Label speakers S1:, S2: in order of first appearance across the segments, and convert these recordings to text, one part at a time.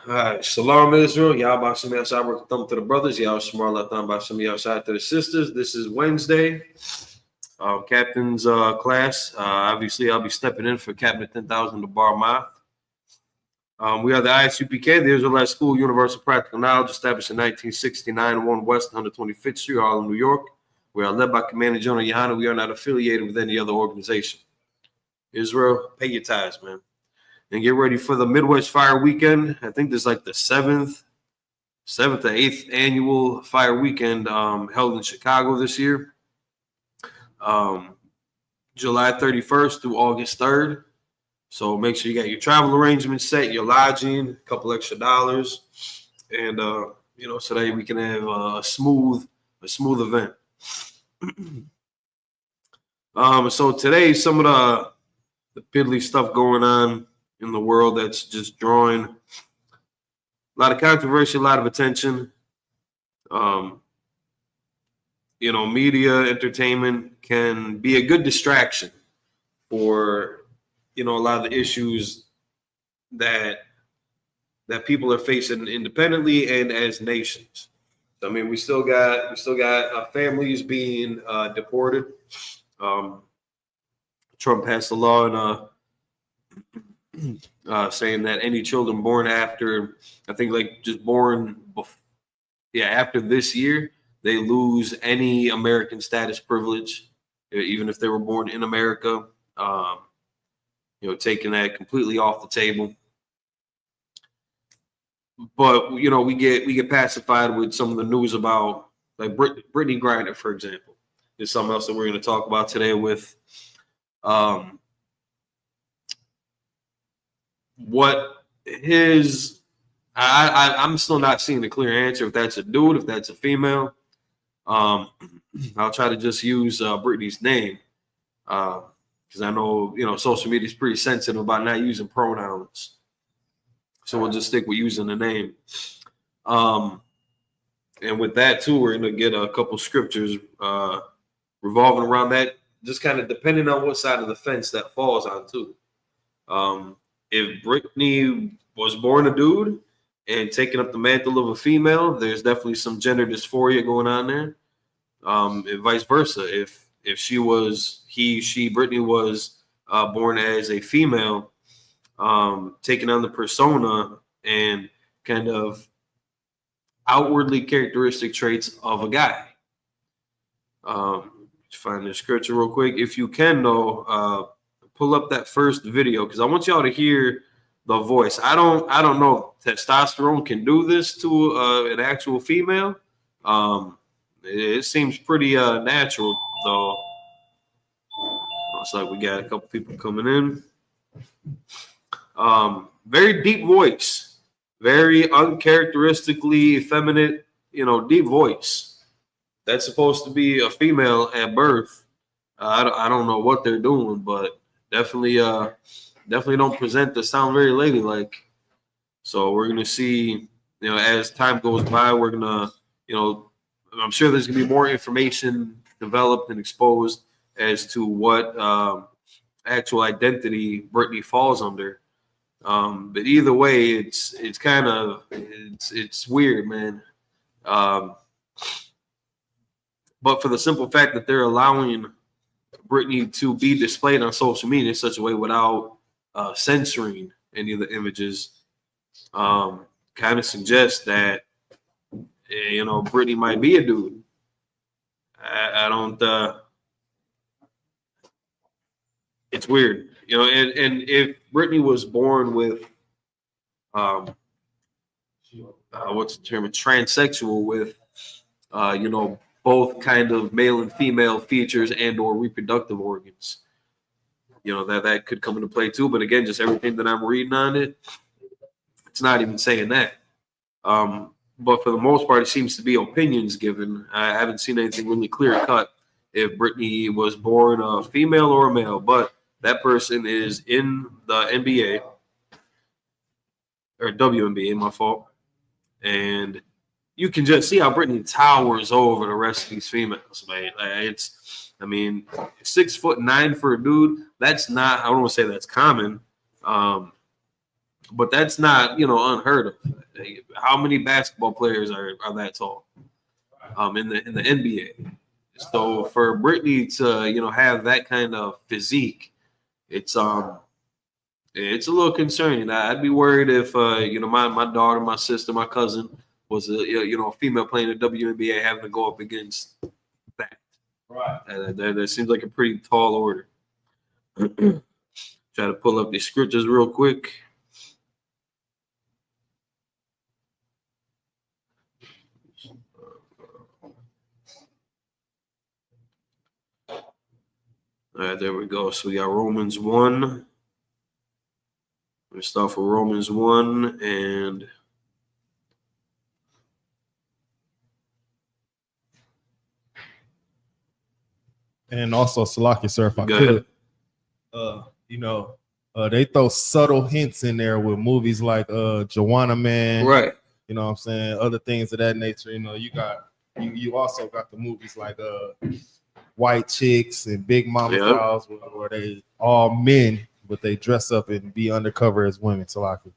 S1: All right, Shalom Israel. Y'all about some outside work thumb to the brothers. Y'all small thumb by some outside to the sisters. This is Wednesday. Captain's class. Obviously, I'll be stepping in for Captain 10,000 to bar math. We are the ISUPK, the Israelite School Universal Practical Knowledge, established in 1969, 1 West 125th Street, Harlem, New York. We are led by Commander General Yohana. We are not affiliated with any other organization. Israel, pay your tithes, man. And get ready for the Midwest Fire Weekend. I think there's like the seventh or eighth annual Fire Weekend held in Chicago this year. July 31st through August 3rd. So make sure you got your travel arrangements set, your lodging, a couple extra dollars, and so that we can have a smooth event. So today, some of the piddly stuff going on in the world that's just drawing a lot of controversy, a lot of attention. Media entertainment can be a good distraction for a lot of the issues that people are facing independently and as nations. I mean, we still got families being deported. Trump passed a law saying that any children born after, I think, after this year, they lose any American status privilege, even if they were born in America. Taking that completely off the table. But we get pacified with some of the news about like Brittany Griner, for example, is something else that we're going to talk about today with what his. I'm still not seeing a clear answer if that's a dude, if that's a female. I'll try to just use Brittany's name. Because I know, social media is pretty sensitive about not using pronouns. So we'll just stick with using the name. And with that, too, we're going to get a couple scriptures revolving around that, just kind of depending on what side of the fence that falls on, too. If Brittany was born a dude and taking up the mantle of a female, there's definitely some gender dysphoria going on there. And vice versa. If Brittany was born as a female, taking on the persona and kind of outwardly characteristic traits of a guy. Find the scripture real quick. If you can, though, pull up that first video because I want y'all to hear the voice. I don't know if testosterone can do this to an actual female. It seems pretty natural, though. Looks like we got a couple people coming in. Very deep voice, very uncharacteristically effeminate, deep voice. That's supposed to be a female at birth. I don't know what they're doing, but definitely don't present to sound very ladylike. So we're gonna see, as time goes by, we're gonna, I'm sure there's gonna be more information developed and exposed as to what actual identity Brittany falls under. But either way, it's weird, man. But for the simple fact that they're allowing Brittany to be displayed on social media in such a way without censoring any of the images, kind of suggests that Brittany might be a dude. I don't. It's weird, and if Brittany was born with, what's the term, transsexual with, both kind of male and female features and or reproductive organs, that could come into play too. But again, just everything that I'm reading on it, it's not even saying that. But for the most part, it seems to be opinions given. I haven't seen anything really clear cut if Brittany was born a female or a male, but that person is in the NBA or WNBA, my fault. And you can just see how Brittany towers over the rest of these females, man. It's 6'9" for a dude. That's not, I don't want to say that's common. but that's not unheard of. How many basketball players are that tall in the NBA? So for Brittany to have that kind of physique, it's a little concerning. I'd be worried if my daughter, my sister, my cousin was a female playing the WNBA having to go up against that.
S2: Right.
S1: That seems like a pretty tall order. Try to pull up these scriptures real quick. All right, there we go. So we got Romans 1. We'll start with Romans 1
S2: and also Salaki, sir, if I could. They throw subtle hints in there with movies like Joanna Man,
S1: right?
S2: You know what I'm saying? Other things of that nature. You also got the movies like White Chicks and Big Mama Dolls, where they all men, but they dress up and be undercover as women. Salaki.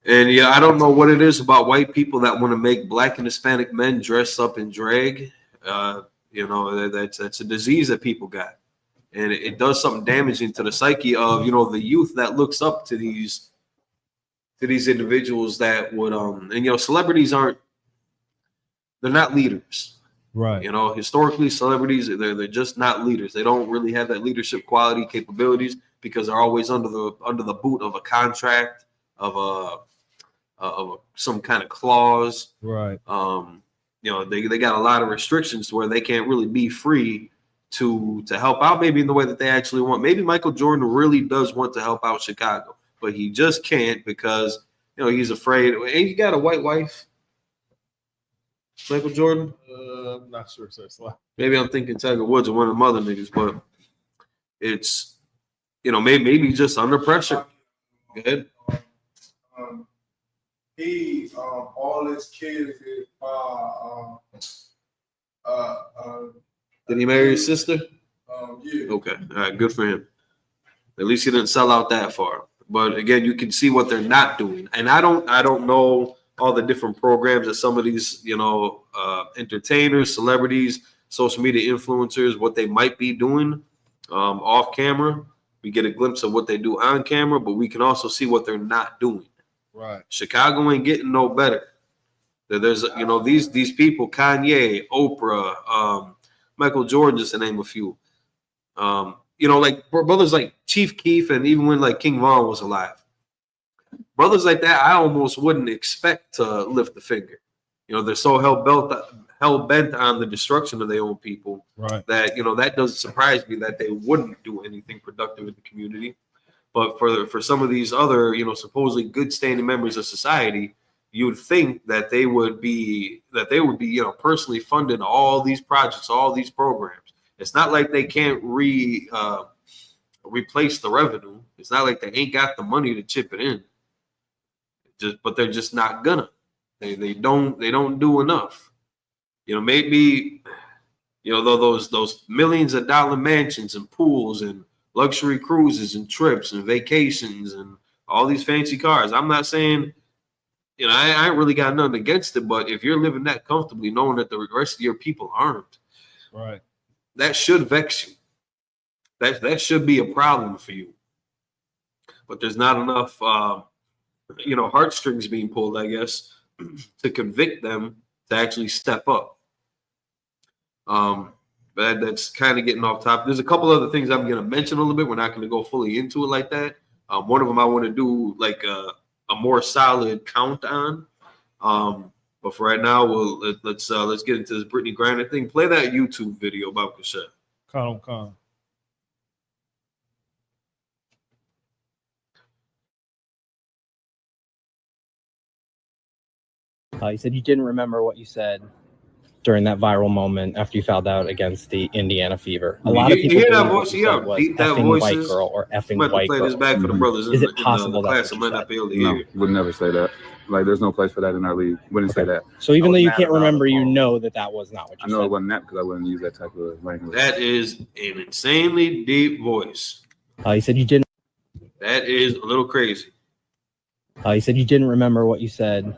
S1: And yeah, I don't know what it is about white people that want to make Black and Hispanic men dress up in drag. That's a disease that people got, and it does something damaging to the psyche of the youth that looks up to these individuals that would celebrities they're not leaders,
S2: right?
S1: Historically, celebrities they're just not leaders. They don't really have that leadership quality capabilities because they're always under the boot of a contract of some kind of clause,
S2: right?
S1: They got a lot of restrictions where they can't really be free to help out maybe in the way that they actually want. Maybe Michael Jordan really does want to help out Chicago, but he just can't because he's afraid. And he got a white wife, Michael Jordan.
S2: I'm not sure, sir.
S1: Maybe I'm thinking Tiger Woods or one of them other niggas, but it's maybe just under pressure. Go ahead.
S3: He all his kids
S1: did he marry his sister?
S3: Yeah.
S1: Okay. All right. Good for him. At least he didn't sell out that far. But again, you can see what they're not doing. And I don't know all the different programs that some of these, entertainers, celebrities, social media influencers, what they might be doing off camera. We get a glimpse of what they do on camera, but we can also see what they're not doing.
S2: Right.
S1: Chicago ain't getting no better. There's these people, Kanye, Oprah, Michael Jordan, just to name a few. Like brothers like Chief Keef, and even when like King Von was alive, brothers like that, I almost wouldn't expect to lift a finger. They're so hell bent on the destruction of their own people,
S2: right?
S1: That that doesn't surprise me that they wouldn't do anything productive in the community. But for some of these other, supposedly good standing members of society, you would think that they would be personally funding all these projects, all these programs. It's not like they can't replace the revenue. It's not like they ain't got the money to chip it in. But they're just not gonna. They don't do enough. Maybe those millions of dollar mansions and pools and luxury cruises and trips and vacations and all these fancy cars. I'm not saying, I ain't really got nothing against it, but if you're living that comfortably, knowing that the rest of your people aren't,
S2: right,
S1: that should vex you. That should be a problem for you. But there's not enough, heartstrings being pulled, I guess, to convict them to actually step up. But that's kind of getting off topic. There's a couple other things I'm going to mention a little bit. We're not going to go fully into it like that. One of them I want to do like a more solid count on. But for right now, let's get into this Brittany Griner thing. Play that YouTube video about Kashet.
S2: Calm.
S4: You said you didn't remember what you said during that viral moment after you fouled out against the Indiana Fever. A lot of people
S1: hear that
S4: believe
S1: voice?
S4: what you said was effing white girl or effing white
S1: play
S4: girl.
S1: this back for the brothers.
S4: Is it possible that's what you said?
S5: No, would never say that. Like, there's no place for that in our league. Wouldn't say that.
S4: So even though you can't remember, you know that was not what you said.
S5: I know it wasn't that because I wouldn't use that type of language.
S1: That is an insanely deep voice.
S4: You said you didn't.
S1: That is a little crazy.
S4: You said you didn't remember what you said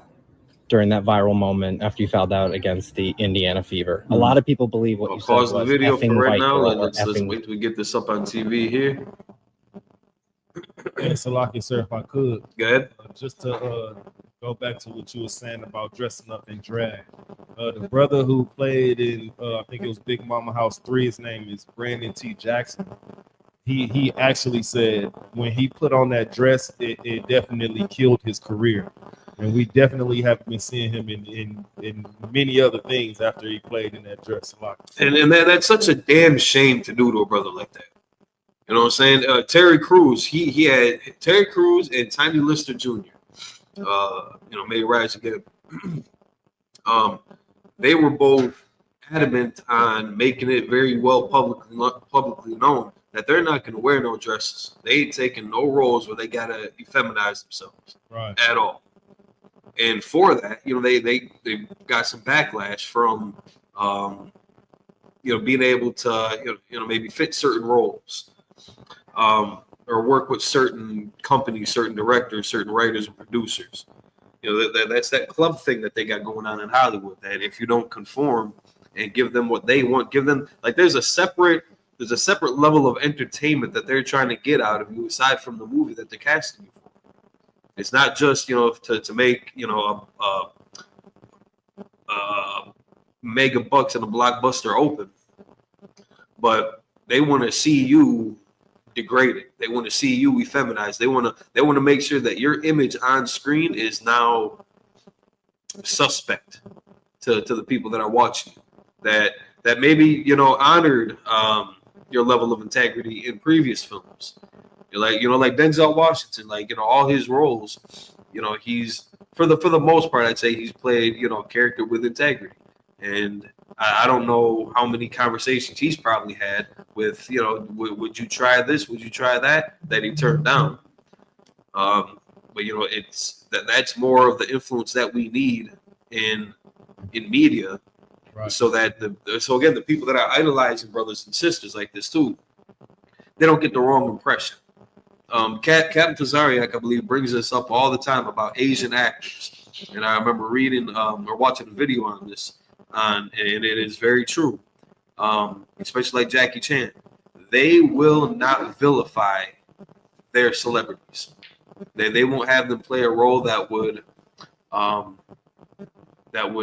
S4: during that viral moment after you fouled out against the Indiana Fever. A lot of people believe what
S1: I'll
S4: you said
S1: pause the
S4: was
S1: video for
S4: effing
S1: right
S4: white
S1: now.
S4: girl or
S1: Let's
S4: effing.
S1: wait till we get this up on TV here.
S2: And Salaki, sir, if I could,
S1: Go ahead.
S2: just to go back to what you were saying about dressing up in drag. The brother who played in, I think it was Big Mama House 3, his name is Brandon T. Jackson. He actually said when he put on that dress, it definitely killed his career. And we definitely have been seeing him in many other things after he played in that dress a lot.
S1: And that's such a damn shame to do to a brother like that. You know what I'm saying? Terry Crews, he had Terry Crews and Tiny Lister Jr. May rise again. They were both adamant on making it very well publicly known that they're not going to wear no dresses. They ain't taking no roles where they gotta effeminize themselves at all. And for that, they got some backlash from being able to maybe fit certain roles, or work with certain companies, certain directors, certain writers and producers. That's that club thing that they got going on in Hollywood, that if you don't conform and give them what they want, give them, like, there's a separate level of entertainment that they're trying to get out of you aside from the movie that they're casting you for. It's not just to make mega bucks in a blockbuster open, but they want to see you degraded. They want to see you effeminized. They want to make sure that your image on screen is now suspect to the people that are watching you, that maybe honored your level of integrity in previous films. Like Denzel Washington, all his roles, he's for the most part, I'd say he's played a character with integrity. And I don't know how many conversations he's probably had with, would you try this? Would you try that he turned down? But it's that's more of the influence that we need in media, right? So that the people that are idolizing brothers and sisters like this too, they don't get the wrong impression. Captain Tazariak, I believe, brings this up all the time about Asian actors, and I remember reading or watching a video on this. And it is very true, especially like Jackie Chan. They will not vilify their celebrities. They won't have them play a role that would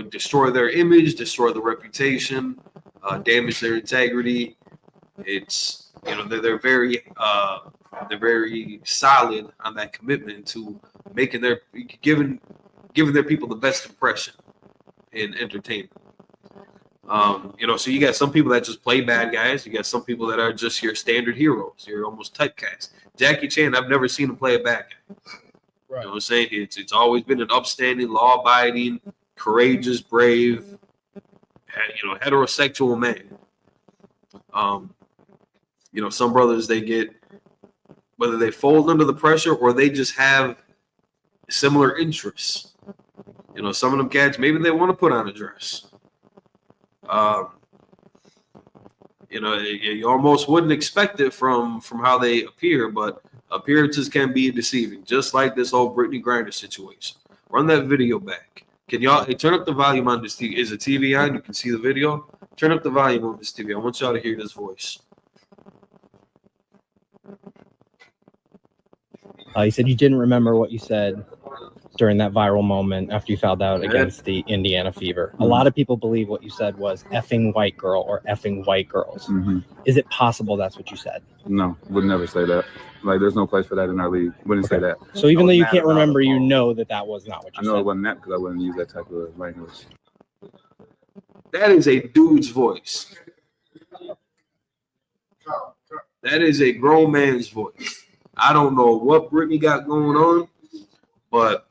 S1: destroy their image, destroy the reputation, damage their integrity. It's they're very solid on that commitment to making giving their people the best impression in entertainment. So you got some people that just play bad guys. You got some people that are just your standard heroes. You're almost typecast. Jackie Chan, I've never seen him play a bad guy. Right. You know what I'm saying? It's always been an upstanding, law-abiding, courageous, brave, heterosexual man. Some brothers, they get, whether they fold under the pressure or they just have similar interests. Some of them cats, maybe they want to put on a dress. You almost wouldn't expect it from how they appear, but appearances can be deceiving, just like this whole Brittany Griner situation. Run that video back. Can y'all turn up the volume on this TV? Is the TV on? You can see the video. Turn up the volume on this TV. I want y'all to hear this voice.
S4: You said you didn't remember what you said during that viral moment after you fouled out against the Indiana Fever. A lot of people believe what you said was effing white girl or effing white girls. Mm-hmm. Is it possible that's what you said?
S5: No, would never say that. Like, there's no place for that in our league. Wouldn't say that.
S4: So even though you can't remember, you know that was not what you said.
S5: I know it wasn't that because I wouldn't use that type of language.
S1: That is a dude's voice. That is a grown man's voice. I don't know what Brittany got going on, but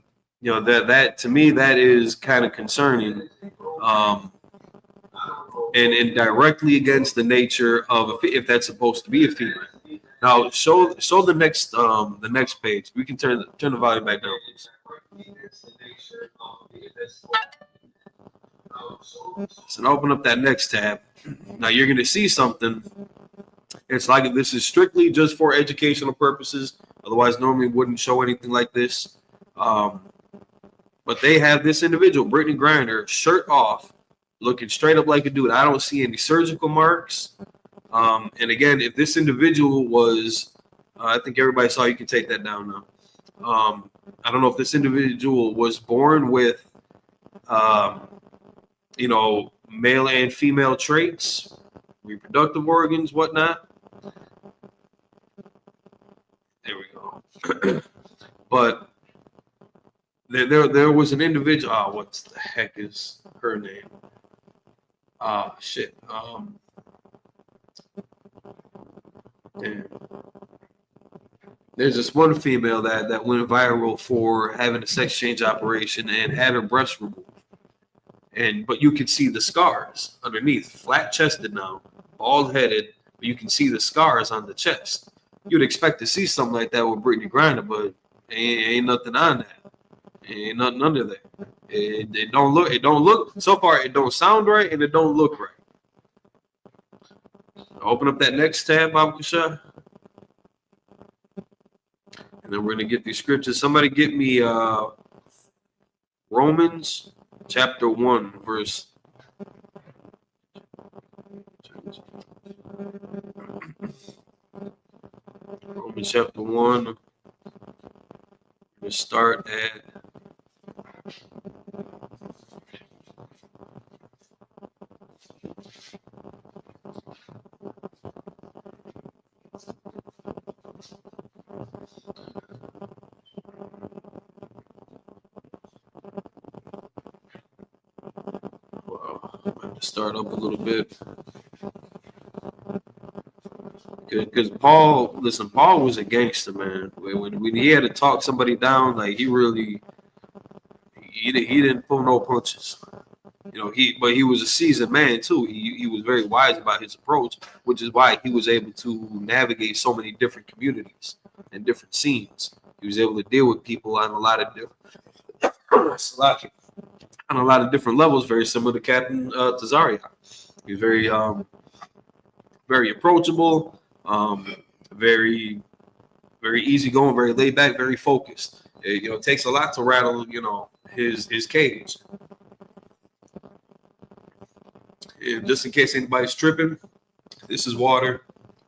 S1: that to me, that is kind of concerning, and directly against the nature of if that's supposed to be a female. Now, show the next page. We can turn the volume back down, please. So open up that next tab. Now you're going to see something. It's like this is strictly just for educational purposes. Otherwise, normally wouldn't show anything like this. But they have this individual, Brittany Griner, shirt off, looking straight up like a dude. I don't see any surgical marks. And again, if this individual was, I think everybody saw, you can take that down now. I don't know if this individual was born with, male and female traits, reproductive organs, whatnot. There we go. But there was an individual. Oh, what the heck is her name? Shit. Damn. There's this one female that went viral for having a sex change operation and had her breast removed. But you can see the scars underneath, flat chested now, bald headed, but you can see the scars on the chest. You'd expect to see something like that with Brittany Griner, but ain't nothing on that. Ain't nothing under there. It don't look so far, it don't sound right and it don't look right. Open up that next tab, Bob Kasha. And then we're gonna get these scriptures. Somebody get me Romans chapter 1, verse. Romans chapter 1. We'll start at start up a little bit. Because Paul was a gangster, man. When he had to talk somebody down, like he didn't pull no punches. But he was a seasoned man too. He was very wise about his approach, which is why he was able to navigate so many different communities and different scenes. He was able to deal with people on a lot of different levels, very similar to Captain Tazarian. He was very very approachable, very very easygoing, very laid back, very focused. It takes a lot to rattle his cage. And just in case anybody's tripping, this is water,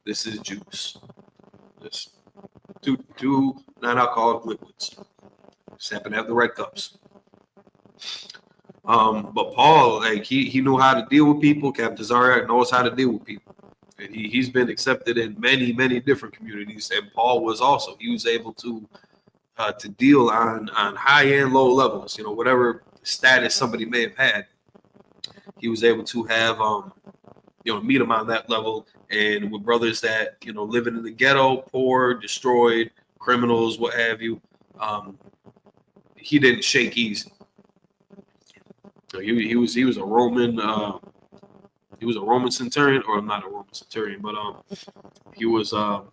S1: this is juice. This two non-alcoholic liquids. Just happen to have the right cups. But Paul, like he knew how to deal with people. Captain Zaria knows how to deal with people. And he's been accepted in many, many different communities. And Paul was also. He was able to deal on high and low levels. Whatever status somebody may have had, he was able to have meet them on that level. And with brothers that living in the ghetto, poor, destroyed, criminals, what have you, he didn't shake easy. So he was a Roman. He was a Roman centurion, or not a Roman centurion, but he was a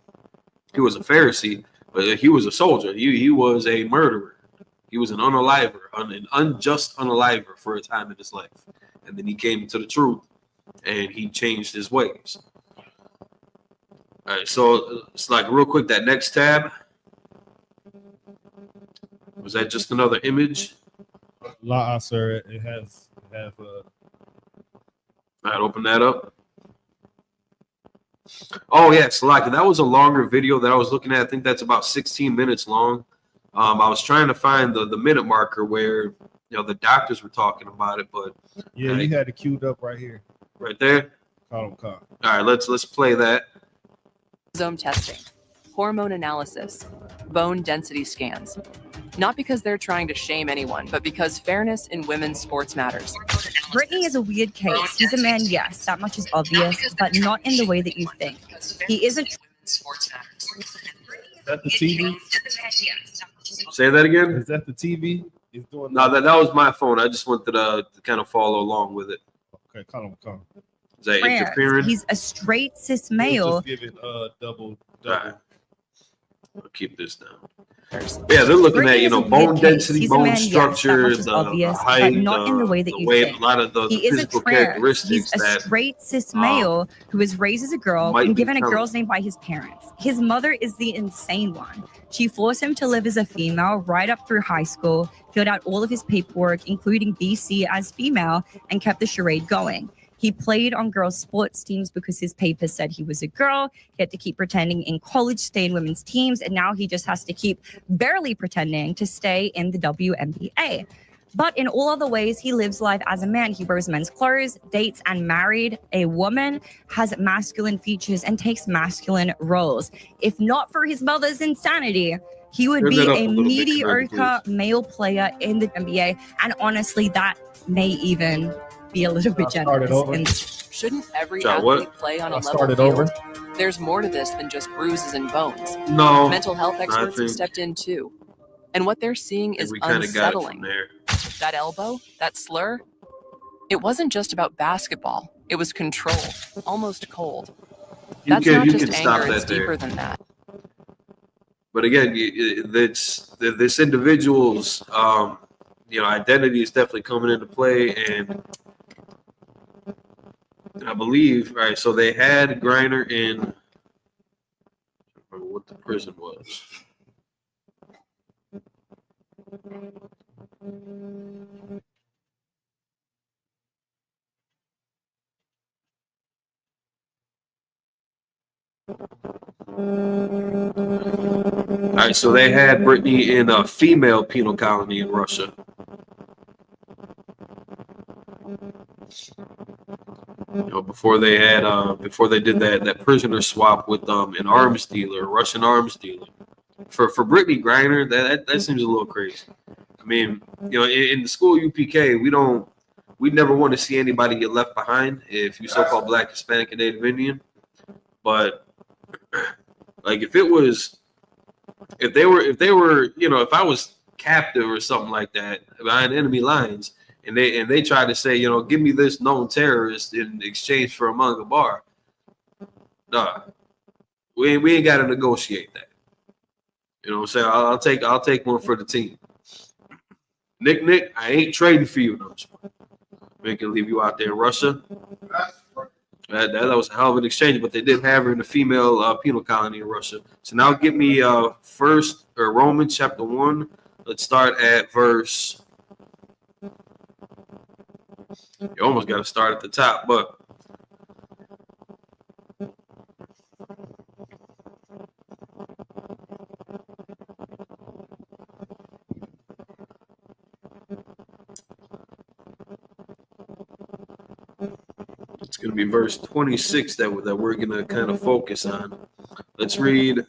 S1: Pharisee, but he was a soldier. He was a murderer. He was an unaliver, an unjust unaliver for a time in his life, and then he came to the truth, and he changed his ways. All right, so it's like real quick. That next tab, was that just another image?
S2: La, sir, it has
S1: All right, open that up. Oh, yeah, Salaki. That was a longer video that I was looking at. I think that's about 16 minutes long. I was trying to find the minute marker where the doctors were talking about it, but
S2: you had it queued up right here.
S1: Right there.
S2: Call.
S1: All right, let's play that.
S6: Chromosome testing, hormone analysis, bone density scans. Not because they're trying to shame anyone, but because fairness in women's sports matters.
S7: Brittany is a weird case. He's a man, yes, that much is obvious, but not in the way that you think. He isn't.
S2: Is that the TV?
S1: Say that again.
S2: Is that the TV? He's doing
S1: no, that was my phone. I just wanted to kind of follow along with it.
S2: Okay, come.
S1: Is that interfering?
S7: He's a straight cis male.
S2: Just give it double.
S1: Right. I'll keep this down. Yeah, they're looking
S7: Brittany
S1: at, you
S7: is
S1: know,
S7: a weird
S1: bone
S7: case.
S1: density,
S7: He's a
S1: bone
S7: man, yes, that
S1: structure,
S7: much is
S1: the
S7: obvious, but
S1: height,
S7: not in the way that
S1: the
S7: you
S1: weight,
S7: think.
S1: a lot of the
S7: He isn't
S1: physical
S7: trans. He's
S1: characteristics
S7: a
S1: that
S7: straight cis male who was raised as a girl
S1: might
S7: and
S1: be
S7: given a
S1: telling.
S7: girl's name by his parents. His mother is the insane one. She forced him to live as a female right up through high school, filled out all of his paperwork, including BC as female, and kept the charade going. He played on girls' sports teams because his papers said he was a girl. He had to keep pretending in college, stay in women's teams, and now he just has to keep barely pretending to stay in the WNBA. But in all other ways, he lives life as a man. He wears men's clothes, dates and married a woman, has masculine features, and takes masculine roles. If not for his mother's insanity, he would
S1: Turn
S7: be
S1: that up
S7: a
S1: a little bit,
S7: mediocre
S1: Corinne,
S7: male player in the NBA. And honestly, that may even be a little bit
S2: Started
S7: generous.
S2: over.
S7: And
S6: Shouldn't every
S1: Sorry,
S6: athlete
S1: what?
S6: play on a
S2: I
S6: level
S2: started
S6: field?
S2: over.
S6: There's more to this than just bruises and bones.
S1: No,
S6: Mental health experts have
S1: think-
S6: stepped in too. And what they're seeing
S1: I think
S6: is
S1: we kind of got it from
S6: unsettling.
S1: there.
S6: That elbow, that slur, it wasn't just about basketball. It was control, almost cold. That's not just anger, it's deeper than that.
S1: But again, this individual's you know, identity is definitely coming into play, and I believe, all right, so they had Griner in, I don't remember what the prison was. All right, so they had Brittany in a female penal colony in Russia. You know, before they did that prisoner swap with an arms dealer, a Russian arms dealer. For Brittany Griner, that seems a little crazy. I mean, you know, in the school UPK, we never want to see anybody get left behind if you so-called Black, Hispanic, and Native Indian. But like if they were, you know, if I was captive or something like that behind enemy lines, and they tried to say, you know, give me this known terrorist in exchange for a manga bar, nah, we ain't got to negotiate that. You know what I'm saying? I'll take one for the team. Nick, I ain't trading for you. No, we can leave you out there in Russia. That was a hell of an exchange, but they did have her in a female penal colony in Russia. So now give me Romans chapter 1. Let's start at verse. You almost got to start at the top, but it's going to be verse 26 that we're going to kind of focus on. Let's read.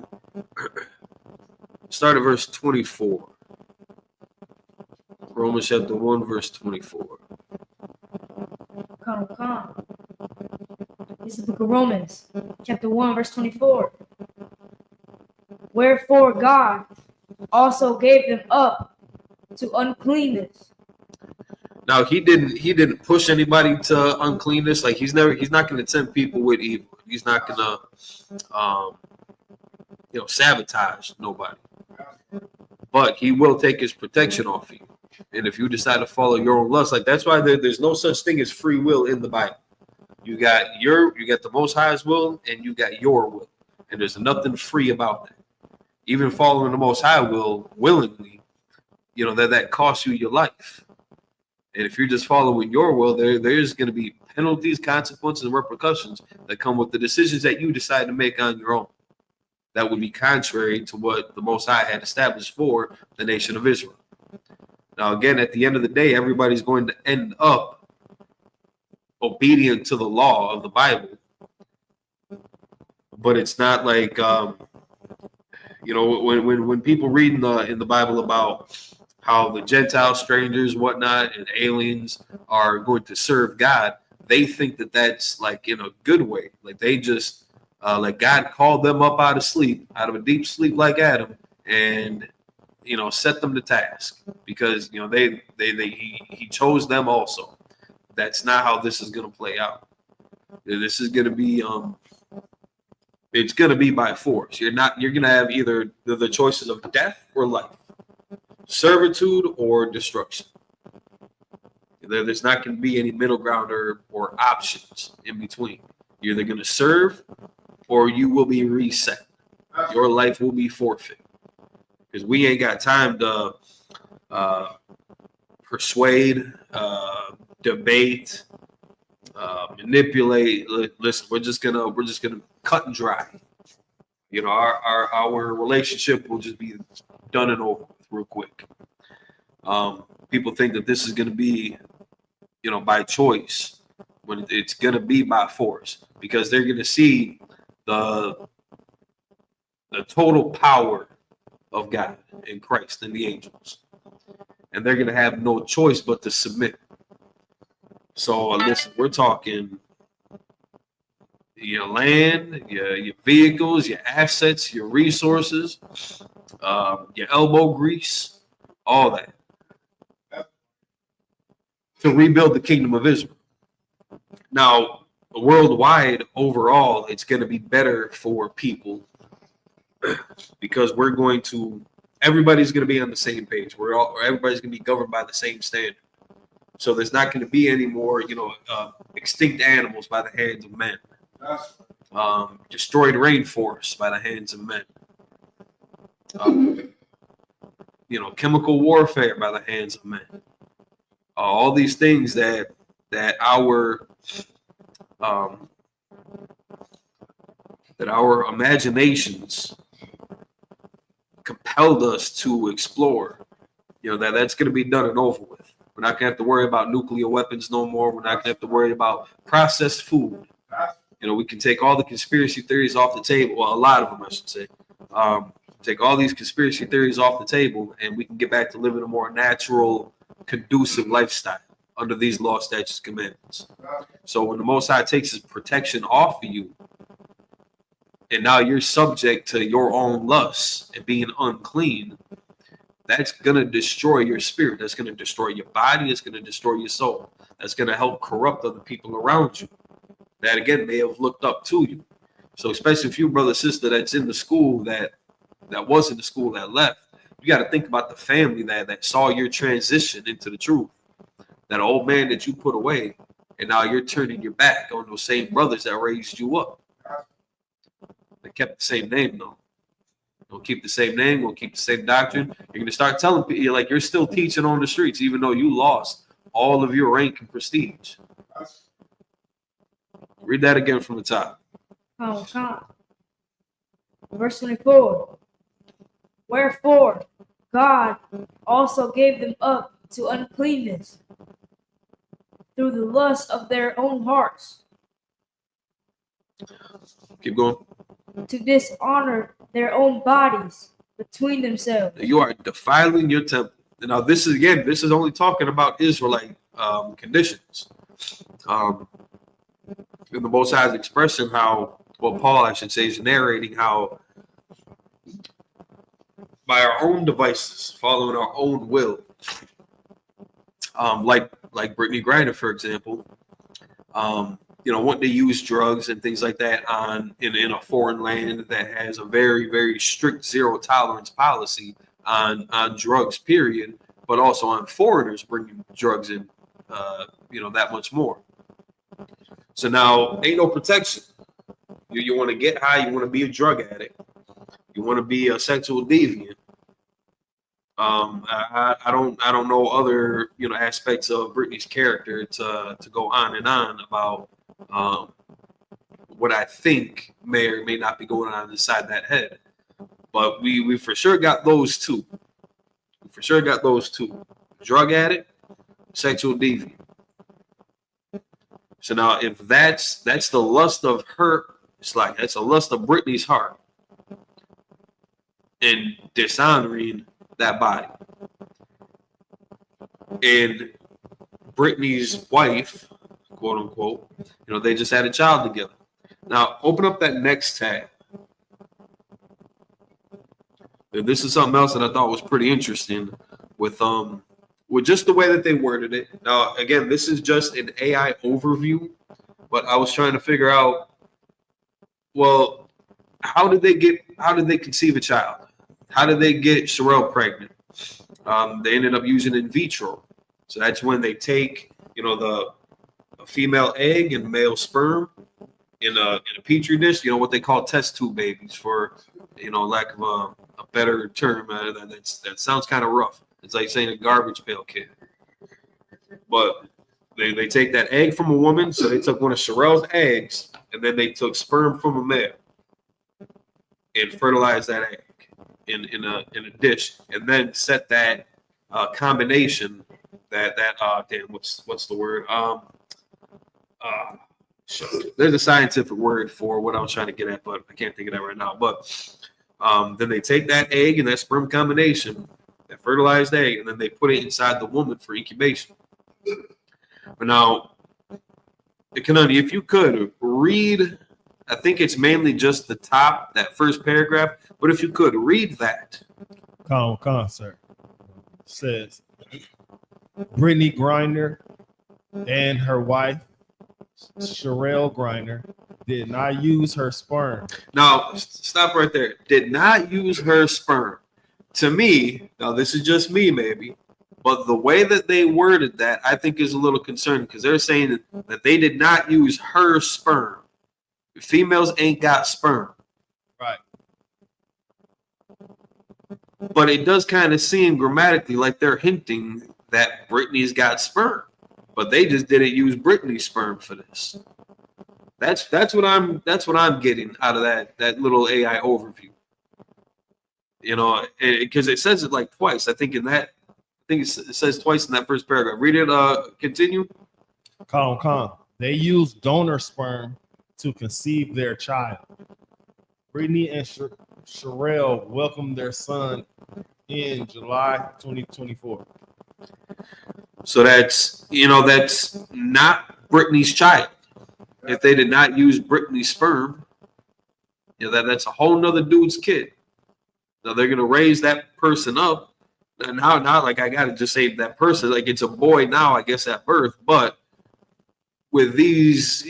S1: Start at verse 24. Romans chapter 1, verse 24.
S8: Come. This is the book of Romans, chapter 1, verse 24. Wherefore God also gave them up to uncleanness.
S1: Now he didn't push anybody to uncleanness. Like he's not going to tempt people with evil. He's not going to sabotage nobody. But he will take his protection off you. And if you decide to follow your own lust, like that's why there's no such thing as free will in the Bible. You got the Most High's will, and you got your will, and there's nothing free about that. Even following the Most High will willingly, you know, that costs you your life. And if you're just following your will, there's going to be penalties, consequences, and repercussions that come with the decisions that you decide to make on your own. That would be contrary to what the Most High had established for the nation of Israel. Now, again, at the end of the day, everybody's going to end up obedient to the law of the Bible. But it's not like, when people read in the Bible about how the Gentile strangers, whatnot, and aliens are going to serve God, they think that that's like in a good way. Like they just, like God called them up out of a deep sleep like Adam, and set them to task because he chose them also. That's not how this is going to play out. This is going to be it's going to be by force. You're going to have either the choices of death or life, servitude or destruction. There's not going to be any middle ground or options in between. You're either going to serve or you will be reset. Your life will be forfeit, because we ain't got time to persuade, debate, manipulate. Listen, we're just gonna cut and dry. You know, our relationship will just be done and over with real quick. People think that this is gonna be, you know, by choice, when it's gonna be by force, because they're gonna see the total power of God in Christ and the angels, and they're gonna have no choice but to submit. So listen, we're talking your land, your vehicles, your assets, your resources, your elbow grease, all that, to rebuild the kingdom of Israel. Now, worldwide, overall, it's going to be better for people, because everybody's going to be on the same page. Everybody's going to be governed by the same standard. So there's not going to be any more, extinct animals by the hands of men, destroyed rainforests by the hands of men, chemical warfare by the hands of men. All these things that our imaginations compelled us to explore, that's going to be done and over with. We're not going to have to worry about nuclear weapons no more. We're not going to have to worry about processed food. We can take all the conspiracy theories off the table. Well, a lot of them, I should say. Take all these conspiracy theories off the table, and we can get back to living a more natural, conducive lifestyle under these law, statutes, commandments. So when the Most High takes his protection off of you, and now you're subject to your own lusts and being unclean, that's going to destroy your spirit. That's going to destroy your body. It's going to destroy your soul. That's going to help corrupt other people around you that, again, may have looked up to you. So especially if you brother, sister, that's in the school that was in the school that left, you got to think about the family that saw your transition into the truth. That old man that you put away, and now you're turning your back on those same brothers that raised you up. They kept the same name, though. Don't keep the same name. We'll keep the same doctrine. You're going to start telling people, like, you're still teaching on the streets, even though you lost all of your rank and prestige. Read that again from the top.
S8: Verse 24. Wherefore God also gave them up to uncleanness through the lust of their own hearts,
S1: Keep going.
S8: to dishonor their own bodies between themselves.
S1: You are defiling your temple. Now, this is only talking about Israelite conditions. And the Most High is expressing Paul, I should say, is narrating how by our own devices, following our own will, like Brittany Griner, for example, wanting to use drugs and things like that in a foreign land that has a very, very strict zero tolerance policy on drugs, period, but also on foreigners bringing drugs in, that much more. So now ain't no protection. You want to get high, you want to be a drug addict, you want to be a sexual deviant. I don't know other aspects of Brittany's character to go on and on about what I think may or may not be going on inside that head. But we for sure got those two. We for sure got those two. Drug addict, sexual deviant. So now if that's the lust of her, it's like that's a lust of Brittany's heart and dishonoring that body. And Brittany's wife, quote unquote, they just had a child together. Now open up that next tab. And this is something else that I thought was pretty interesting with just the way that they worded it. Now, again, this is just an AI overview, but I was trying to figure out, well, how did they conceive a child? How did they get Sherelle pregnant? They ended up using in vitro. So that's when they take, a female egg and male sperm in a petri dish, what they call test tube babies, for, lack of a better term. That sounds kind of rough. It's like saying a garbage pail kid. But they take that egg from a woman. So they took one of Sherelle's eggs, and then they took sperm from a male and fertilized that egg in a dish, and then set that combination, what's the word? There's a scientific word for what I was trying to get at, but I can't think of that right now. But then they take that egg and that sperm combination, that fertilized egg, and then they put it inside the woman for incubation. But now, Kanani, if you could read, I think it's mainly just the top, that first paragraph, but if you could read that.
S2: Concert says Brittany Griner and her wife, Sherelle Griner, did not use her sperm.
S1: Now, stop right there. Did not use her sperm. To me, now this is just me maybe, but the way that they worded that, I think is a little concerning, because they're saying that they did not use her sperm. Females ain't got sperm.
S2: Right.
S1: But it does kind of seem grammatically like they're hinting that Brittany's got sperm, but they just didn't use Brittany's sperm for this. That's what I'm getting out of that little AI overview. Because it says it like twice. I think it says twice in that first paragraph. Read it. Continue.
S2: They use donor sperm to conceive their child. Brittany and Sherelle welcomed their son in July 2024.
S1: So that's not Brittany's child. If they did not use Brittany's sperm, that's a whole nother dude's kid. Now they're gonna raise that person up. And now, like, I gotta just say that person, like, it's a boy now, I guess, at birth. But with these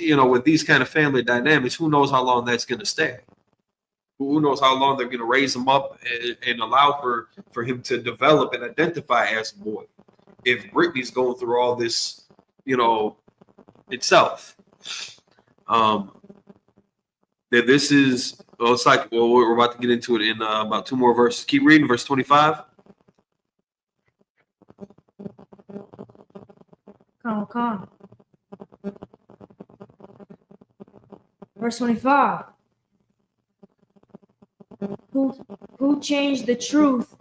S1: kind of family dynamics, who knows how long that's gonna stay? Who knows how long they're gonna raise him up and allow for him to develop and identify as a boy? If Brittany's going through all this, itself. This is, it's like, we're about to get into it in about two more verses. Keep reading, verse 25.
S8: Come. Verse 25. Who changed the truth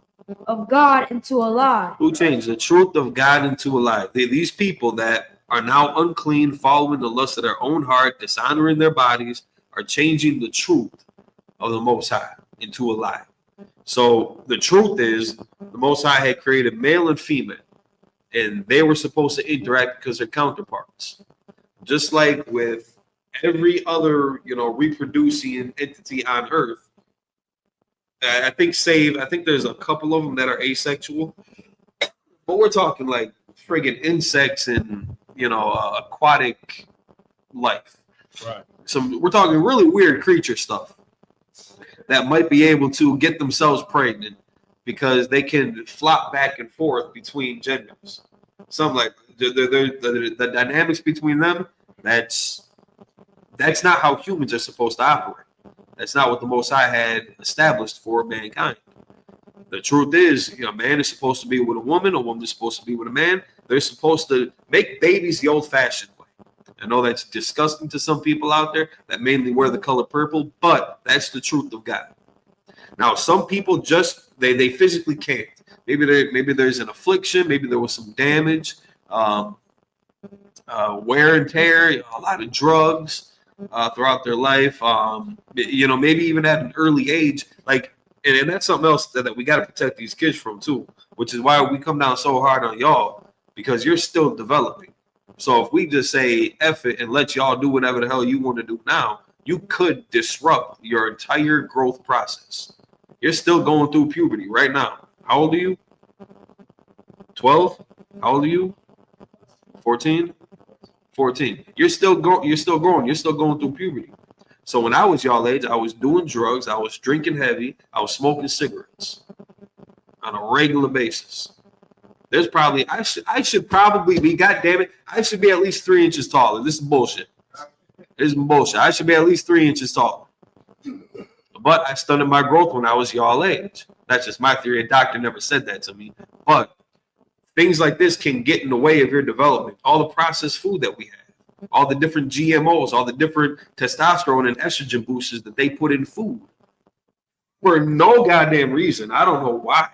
S8: of God into a lie?
S1: Who changed the truth of God into a lie? These people that are now unclean, following the lust of their own heart, dishonoring their bodies, are changing the truth of the Most High into a lie. So the truth is, the Most High had created male and female, and they were supposed to interact because they're counterparts. Just like with every other, reproducing entity on Earth. I think there's a couple of them that are asexual, but we're talking like friggin' insects and aquatic life.
S2: Right.
S1: So we're talking really weird creature stuff that might be able to get themselves pregnant because they can flop back and forth between genders. Something like the dynamics between them. That's not how humans are supposed to operate. That's not what the Most High had established for mankind. The truth is, a man is supposed to be with a woman is supposed to be with a man. They're supposed to make babies the old-fashioned way. I know that's disgusting to some people out there that mainly wear the color purple, but that's the truth of God. Now, some people just they physically can't. Maybe there's an affliction. Maybe there was some damage, wear and tear, a lot of drugs throughout their life. Maybe even at an early age, and that's something else that we got to protect these kids from too, which is why we come down so hard on y'all, because you're still developing. So if we just say F it and let y'all do whatever the hell you want to do now, you could disrupt your entire growth process. You're still going through puberty right now. How old are you? 12? How old are you? 14? 14. You're still growing. You're still going through puberty. So when I was y'all age, I was doing drugs, I was drinking heavy, I was smoking cigarettes on a regular basis. There's probably I should probably be, goddamn it, I should be at least 3 inches taller. This is bullshit. This is bullshit. I should be at least 3 inches taller. But I stunted my growth when I was y'all age. That's just my theory. A doctor never said that to me. But things like this can get in the way of your development. All the processed food that we have. All the different GMOs, all the different testosterone and estrogen boosters that they put in food for no goddamn reason. I don't know why.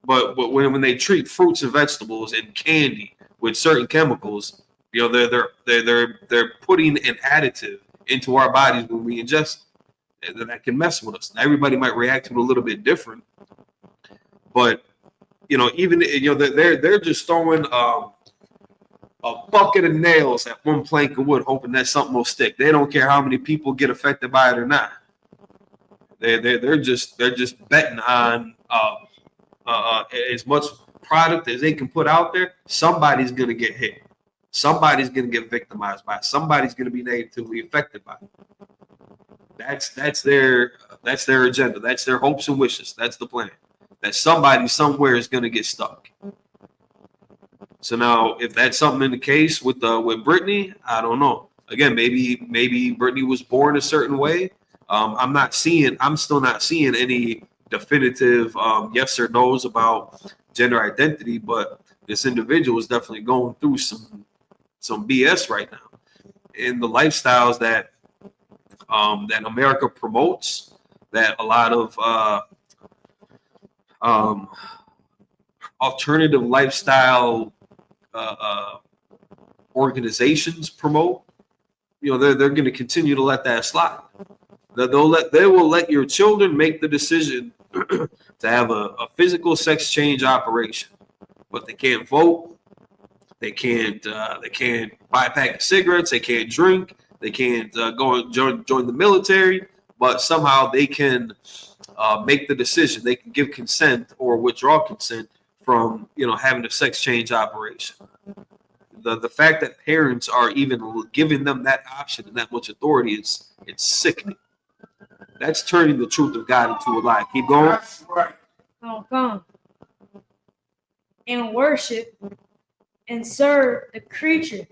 S1: But when they treat fruits and vegetables and candy with certain chemicals, you know, they're putting an additive into our bodies when we ingest it, and that can mess with us. Now, everybody might react to it a little bit different, but you know, even they're just throwing a bucket of nails at one plank of wood, hoping that something will stick. They don't care how many people get affected by it or not. They're just betting on as much product as they can put out there. Somebody's gonna get hit. Somebody's gonna get victimized by it. Somebody's gonna be negatively affected by it. That's their agenda. That's their hopes and wishes. That's the plan. That somebody somewhere is gonna get stuck. So now, if that's something in the case with Brittany, I don't know. Again, maybe Brittany was born a certain way. I'm still not seeing any definitive yes or no's about gender identity, but this individual is definitely going through some BS right now. And the lifestyles that America promotes, that a lot of alternative lifestyle organizations promote, you know, they're going to continue to let that slide. They will let your children make the decision to have a physical sex change operation, but they can't vote. They can't buy a pack of cigarettes. They can't drink. They can't go and join the military. But somehow they can make the decision. They can give consent or withdraw consent from, you know, having a sex change operation. The fact that parents are even giving them that option and that much authority it's sickening. That's turning the truth of God into a lie. Keep going.
S3: That's right.
S8: Now come and worship and serve the creature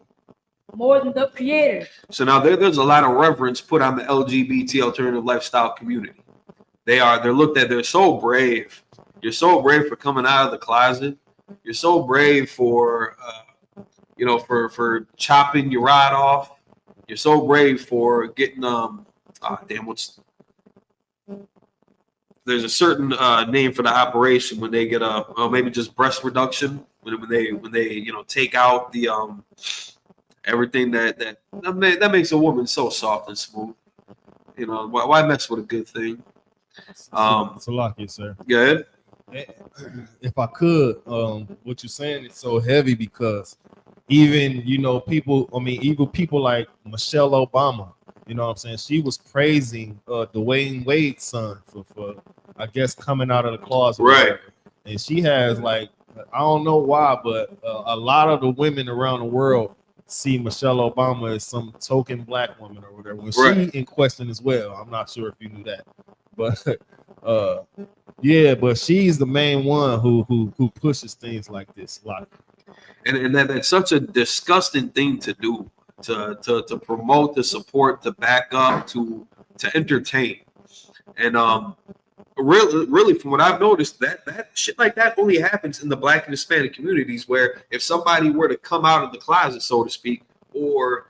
S8: more than the creator.
S1: So now there's a lot of reverence put on the LGBT alternative lifestyle community. They're looked at. They're so brave. You're so brave for coming out of the closet. You're so brave for for chopping your rod off. You're so brave for getting there's a certain name for the operation when they get maybe just breast reduction when they take out the everything that makes a woman so soft and smooth. You know, why mess with a good thing?
S2: Salaki, sir.
S1: Good.
S2: If I could, what you're saying is so heavy because even people like Michelle Obama, you know what I'm saying, she was praising Dwayne Wade's son for I guess coming out of the closet,
S1: right?
S2: And she has, like, I don't know why, but a lot of the women around the world see Michelle Obama as some token black woman or whatever. When
S1: right.
S2: She in question as well. I'm not sure if you knew that, but yeah, but she's the main one who pushes things like this. Like,
S1: and that's such a disgusting thing to do, to promote, to support, to back up, to entertain. And really from what I've noticed, that shit like that only happens in the Black and Hispanic communities, where if somebody were to come out of the closet, so to speak, or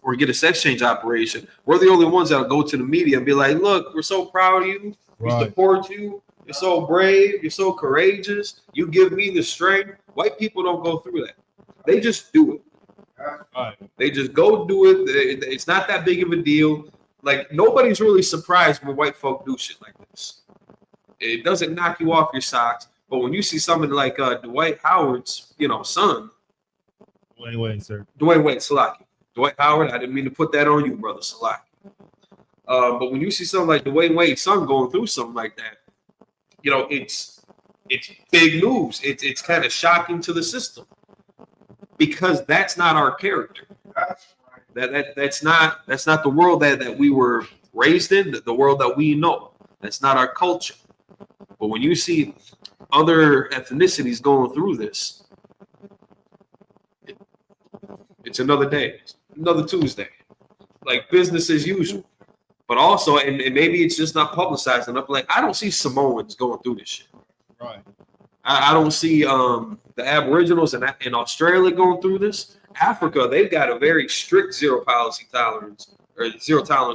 S1: or get a sex change operation, we're the only ones that'll go to the media and be like, look, we're so proud of you. We support you. You're so brave. You're so courageous. You give me the strength. White people don't go through that. They just do it. They just go do it. It's not that big of a deal. Like, nobody's really surprised when white folk do shit like this. It doesn't knock you off your socks. But when you see somebody like Dwight Howard's, son.
S2: Dwayne Wade, sir.
S1: Dwayne Wade, Salaki. Dwight Howard, I didn't mean to put that on you, brother Salaki. But when you see something like Dwayne Wade's son going through something like that, it's big news. It's kind of shocking to the system, because that's not our character. that's not the world that we were raised in, the world that we know. That's not our culture. But when you see other ethnicities going through this, it's another day, another Tuesday, like business as usual. But also, and maybe it's just not publicized enough. Like, I don't see Samoans going through this shit.
S2: Right.
S1: I don't see the Aboriginals in Australia going through this. Africa, they've got a very strict zero tolerance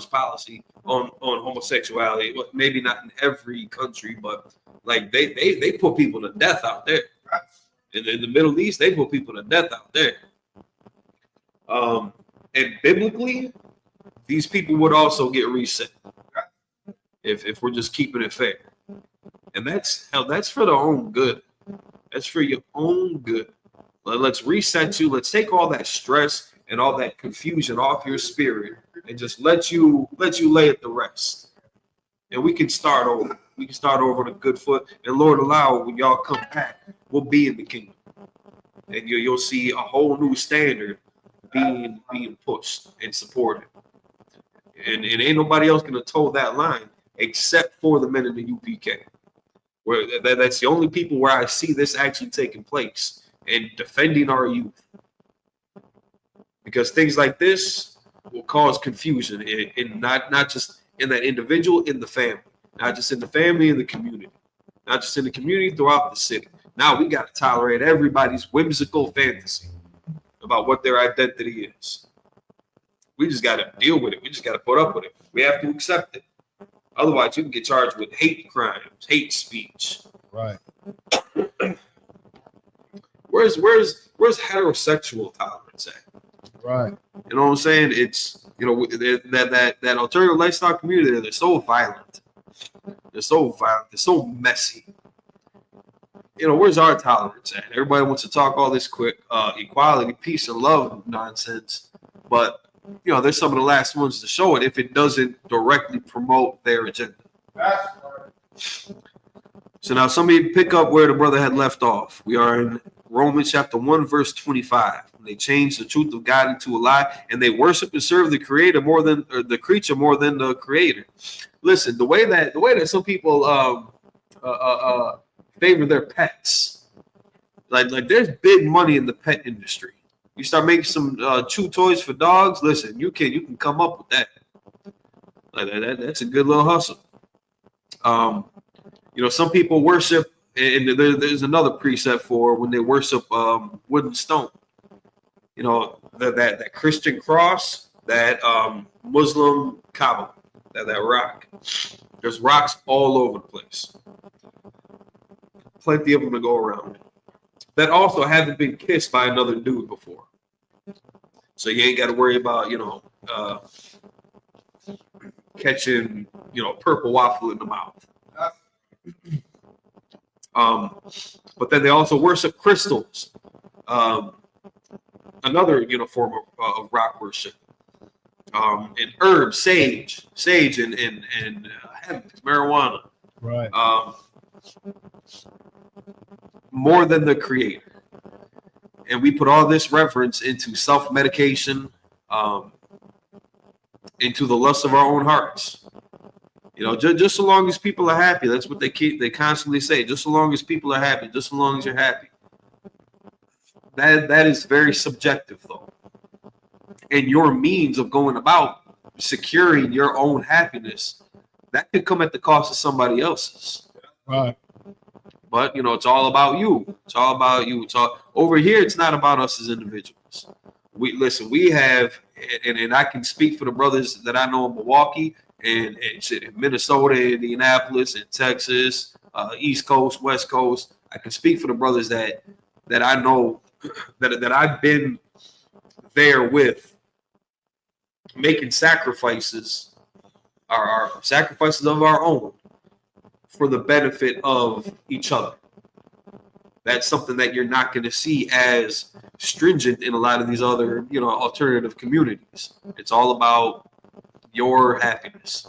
S1: policy on homosexuality. Well, maybe not in every country, but like they put people to death out there. In the Middle East, they put people to death out there. And biblically, these people would also get reset if we're just keeping it fair. And that's for their own good. That's for your own good. Let's reset you. Let's take all that stress and all that confusion off your spirit and just let you lay it to rest. And we can start over. We can start over on a good foot. And Lord, allow when y'all come back, we'll be in the kingdom. And you'll see a whole new standard being pushed and supported. And ain't nobody else gonna toe that line except for the men in the UPK. Where that's the only people where I see this actually taking place and defending our youth. Because things like this will cause confusion in not just in that individual, in the family, not just in the family, in the community, not just in the community, throughout the city. Now we got to tolerate everybody's whimsical fantasy about what their identity is. We just got to deal with it. We just got to put up with it. We have to accept it. Otherwise, you can get charged with hate crimes, hate speech.
S2: Right.
S1: Where's heterosexual tolerance at?
S2: Right.
S1: You know what I'm saying? It's, you know, that alternative lifestyle community, they're so violent. They're so violent. They're so messy. You know, where's our tolerance at? Everybody wants to talk all this quick equality, peace, and love nonsense. But, you know, they're some of the last ones to show it if it doesn't directly promote their agenda. So now somebody pick up where the brother had left off. We are in Romans chapter 1, verse 25. They changed the truth of God into a lie, and they worship and serve the creator more than, or the creature more than the creator. Listen, the way that some people favor their pets, like there's big money in the pet industry. You start making some chew toys for dogs. Listen, you can come up with that. That's a good little hustle. You know, some people worship, and there's another precept for when they worship wood and stone. You know, that Christian cross, that Muslim Kaaba, that rock. There's rocks all over the place. Plenty of them to go around. That also haven't been kissed by another dude before. So you ain't got to worry about, you know, catching, you know, purple waffle in the mouth. But then they also worship crystals. Another, you know, form of rock worship. And herbs, sage and hemp, marijuana.
S2: Right.
S1: More than the creator. And we put all this reference into self-medication, into the lust of our own hearts. You know, just so long as people are happy, that's what they constantly say. Just so long as people are happy, just so long as you're happy. That is very subjective, though. And your means of going about securing your own happiness, that could come at the cost of somebody else's.
S2: Right.
S1: But, you know, it's all about you. It's all about you. It's all over here. It's not about us as individuals. We have, and I can speak for the brothers that I know in Milwaukee and in Minnesota, Indianapolis, and Texas, East Coast, West Coast. I can speak for the brothers that I know that I've been there with, making sacrifices, our sacrifices of our own, for the benefit of each other. That's something that you're not going to see as stringent in a lot of these other, you know, alternative communities. It's all about your happiness.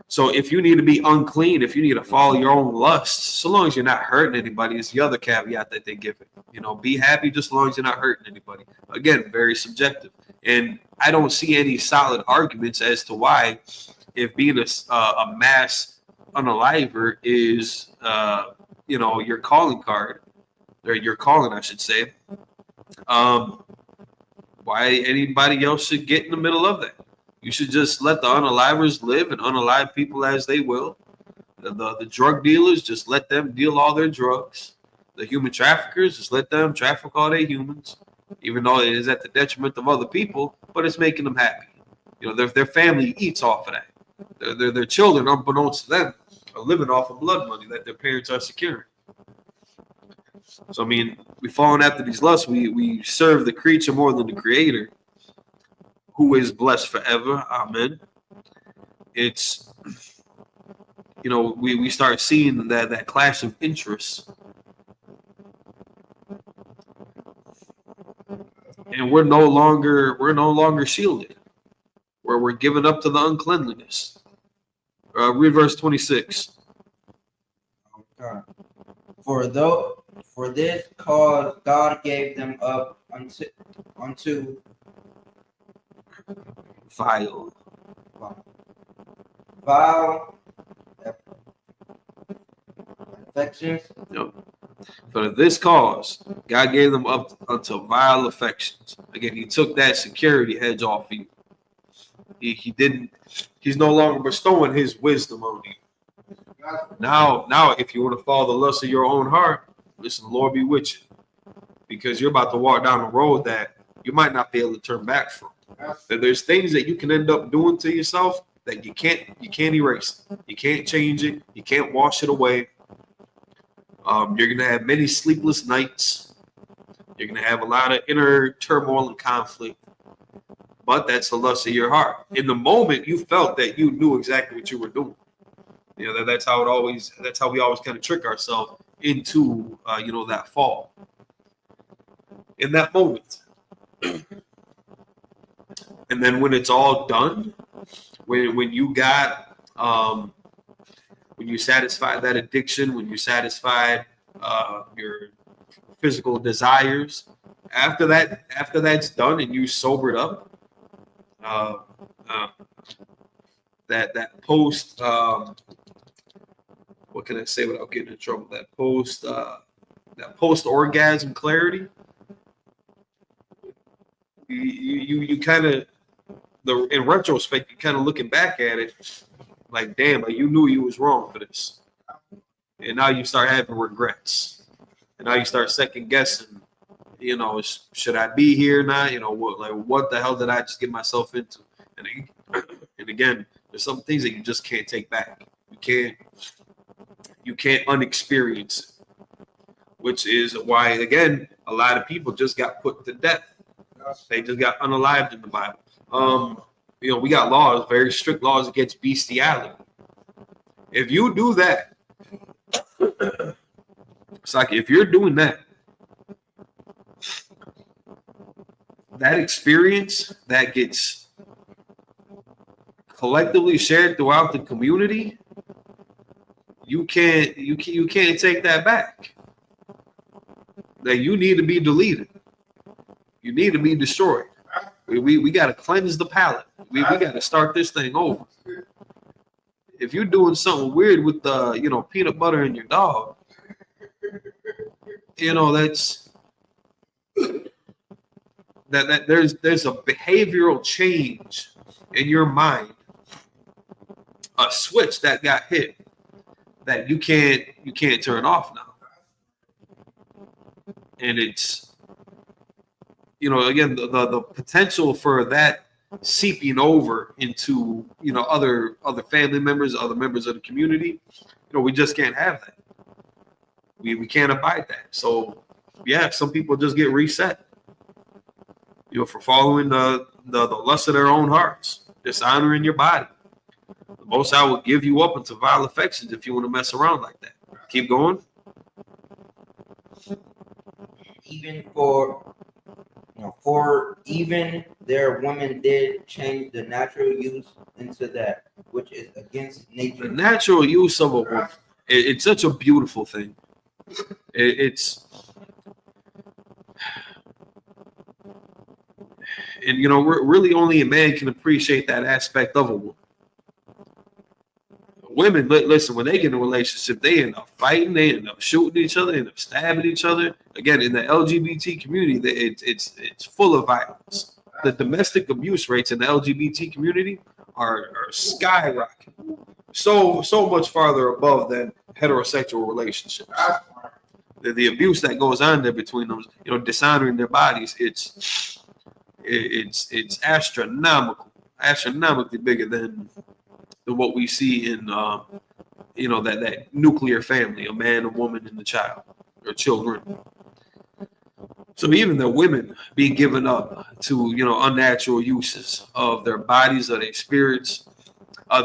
S1: So if you need to be unclean, if you need to follow your own lusts, so long as you're not hurting anybody, is the other caveat that they give it. You know, be happy just as long as you're not hurting anybody. Again, very subjective. And I don't see any solid arguments as to why, if being a mass unaliver is, your calling card, or your calling, I should say, why anybody else should get in the middle of that. You should just let the unalivers live and unalive people as they will. The drug dealers, just let them deal all their drugs. The human traffickers, just let them traffic all their humans, even though it is at the detriment of other people, but it's making them happy. Their family eats off of that. Their children, unbeknownst to them, are living off of blood money that their parents are securing. So, I mean, we falling after these lusts. We serve the creature more than the creator, who is blessed forever. Amen. It's, we start seeing that clash of interests. And we're no longer shielded. We're given up to the uncleanliness. Read verse 26.
S9: God. For this cause God gave them up unto
S1: Vile
S9: affections.
S1: Yep. For this cause, God gave them up unto vile affections. Again, he took that security hedge off you. He's no longer bestowing his wisdom on you. Now, if you want to follow the lust of your own heart, listen, the Lord be with you. Because you're about to walk down a road that you might not be able to turn back from. There's things that you can end up doing to yourself that you can't erase. You can't change it. You can't wash it away. You're going to have many sleepless nights. You're going to have a lot of inner turmoil and conflict. But that's the lust of your heart. In the moment, you felt that you knew exactly what you were doing. That's how we always kind of trick ourselves into, that fall. In that moment. And then when it's all done, when you got, when you satisfy that addiction, when you satisfy your physical desires, after that's done and you sobered up, that post, what can I say without getting in trouble? That post orgasm clarity, you kind of, in retrospect, you kind of looking back at it like, damn, like you knew you was wrong for this, and now you start having regrets, and now you start second guessing. Should I be here now? What the hell did I just get myself into? And again, there's some things that you just can't take back. You can't unexperience it, which is why, again, a lot of people just got put to death. They just got unalived in the Bible. We got laws, very strict laws against bestiality. If you do that, it's like if you're doing that experience that gets collectively shared throughout the community, you can't take that back. That you need to be deleted. You need to be destroyed. We got to cleanse the palate. We got to start this thing over. If you're doing something weird with peanut butter in your dog, that's that there's a behavioral change in your mind, a switch that got hit that you can't turn off now. And it's again, the potential for that seeping over into other family members, other members of the community, we just can't have that. We can't abide that. So yeah, some people just get reset, for following the lust of their own hearts, dishonoring your body. The Most High will give you up into vile affections if you want to mess around like that. Keep going.
S9: Even for even their women did change the natural use into that which is against nature.
S1: The natural use of a woman, it's such a beautiful thing. you know, really only a man can appreciate that aspect of a woman. Women, listen, when they get in a relationship, they end up fighting, they end up shooting each other, they end up stabbing each other. Again, in the LGBT community, it's full of violence. The domestic abuse rates in the LGBT community are skyrocketing, so much farther above than heterosexual relationships. The abuse that goes on there between them, you know, dishonoring their bodies, it's astronomically bigger than what we see in you know, that nuclear family, a man, a woman, and a child or children. So even the women being given up to, you know, unnatural uses of their bodies or their spirits.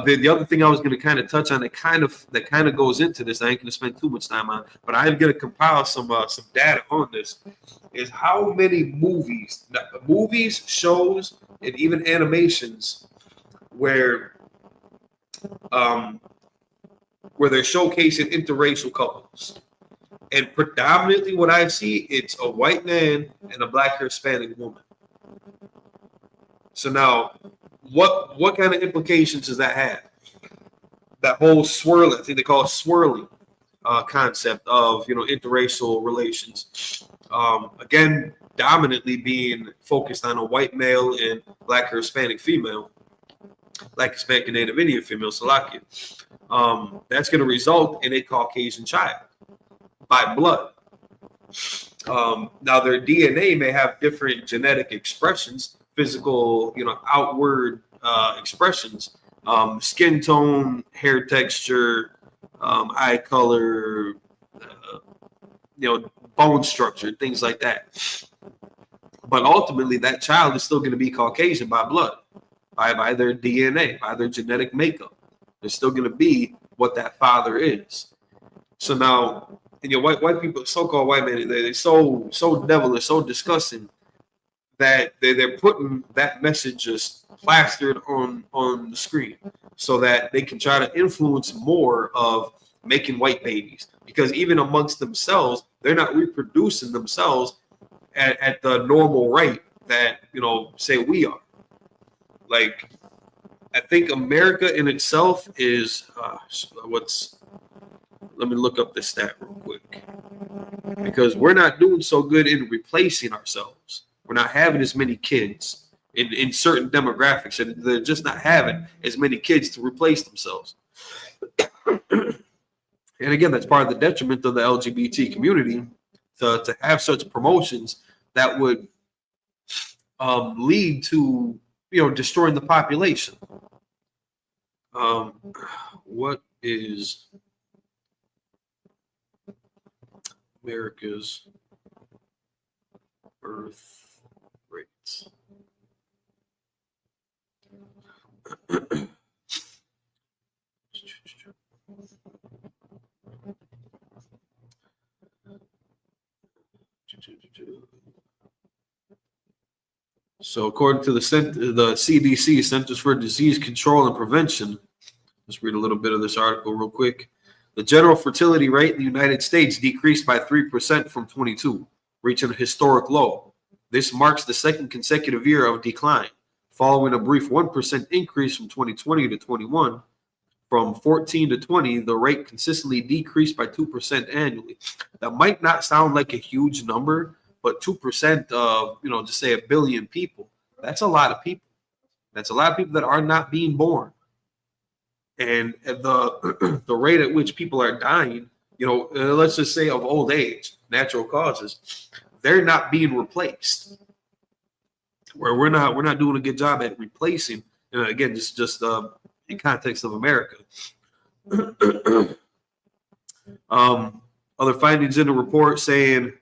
S1: The other thing I was going to kind of touch on that kind of goes into this, I ain't going to spend too much time on, but I'm going to compile some data on this, is how many movies, shows, and even animations where they're showcasing interracial couples. And predominantly what I see, it's a white man and a black or Hispanic woman. So now, what kind of implications does that have? That whole swirling, I think they call it swirling concept of, you know, interracial relations. Again, dominantly being focused on a white male and black or Hispanic female, black, Hispanic, and Native Indian female, Salakia. That's going to result in a Caucasian child by blood. Now, their DNA may have different genetic expressions, physical, you know, outward expressions, skin tone, hair texture, eye color, you know, bone structure, things like that. But ultimately, that child is still going to be Caucasian by blood, by their DNA, by their genetic makeup. They're still going to be what that father is. So now, and your white people, so-called white men, they're so devilish, so disgusting that they're putting that message just plastered on the screen so that they can try to influence more of making white babies. Because even amongst themselves, they're not reproducing themselves at the normal rate that, you know, say we are. Like, I think America in itself is let me look up this stat real quick, because we're not doing so good in replacing ourselves. We're not having as many kids in certain demographics, and they're just not having as many kids to replace themselves. And again, that's part of the detriment of the LGBT community to have such promotions that would lead to, you know, destroying the population. What is America's birth rates? So according to the CDC, Centers for Disease Control and Prevention, let's read a little bit of this article real quick. The general fertility rate in the United States decreased by 3% from 22, reaching a historic low. This marks the second consecutive year of decline, following a brief 1% increase from 2020 to 21. From 14 to 20, the rate consistently decreased by 2% annually. That might not sound like a huge number, but 2% of, you know, just say 1 billion people, that's a lot of people. That's a lot of people that are not being born. And the rate at which people are dying, you know, let's just say of old age, natural causes, they're not being replaced. Where we're not doing a good job at replacing. You know, again, just in context of America. Other findings in the report saying,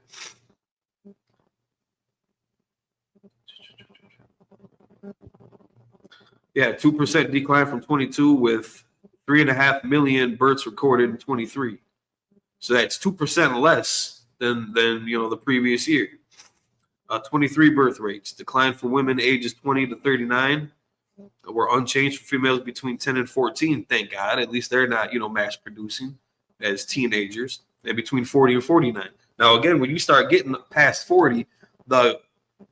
S1: yeah, 2% decline from 22, with 3.5 million births recorded in 23. So that's 2% less than you know, the previous year. 23 birth rates declined for women ages 20 to 39. Were unchanged for females between 10 and 14. Thank God. At least they're not, you know, mass producing as teenagers. And between 40 and 49. Now, again, when you start getting past 40, the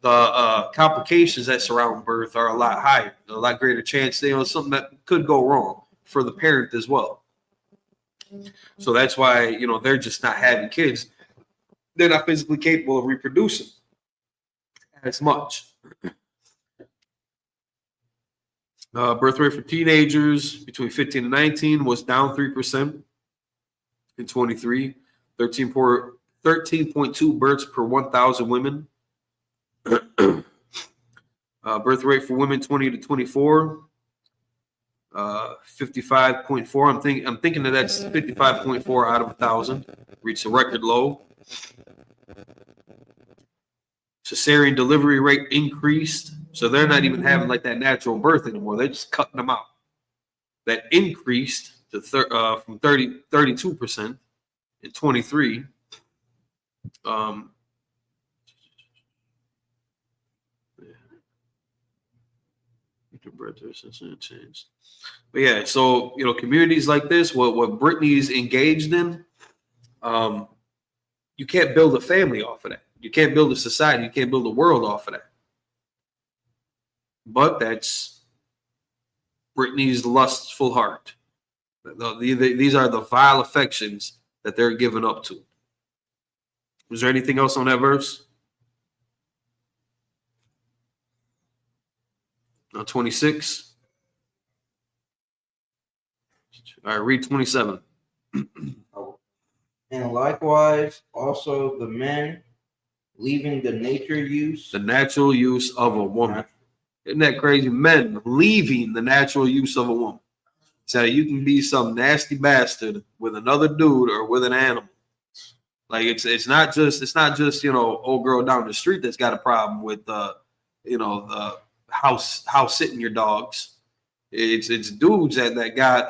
S1: the complications that surround birth are a lot higher, a lot greater chance, something that could go wrong for the parent as well. So that's why, they're just not having kids. They're not physically capable of reproducing as much. Birth rate for teenagers between 15 and 19 was down 3% in 23, 13.2 births per 1,000 women. Birth rate for women 20 to 24, 55.4. I'm thinking that that's 55.4 out of 1,000. Reached a record low. Cesarean delivery rate increased, so they're not even having like that natural birth anymore. They're just cutting them out. That increased to from 32% in 23. Changed. But yeah, so communities like this, what Brittany's engaged in, you can't build a family off of that. You can't build a society. You can't build a world off of that. But that's Brittany's lustful heart. These are the vile affections that they're given up to. Was there anything else on that verse? 26. All right, read 27.
S9: And likewise, also the men leaving the natural use
S1: of a woman. Isn't that crazy? Men leaving the natural use of a woman. So you can be some nasty bastard with another dude or with an animal. Like it's not just old girl down the street that's got a problem with the house sitting your dogs. It's dudes that got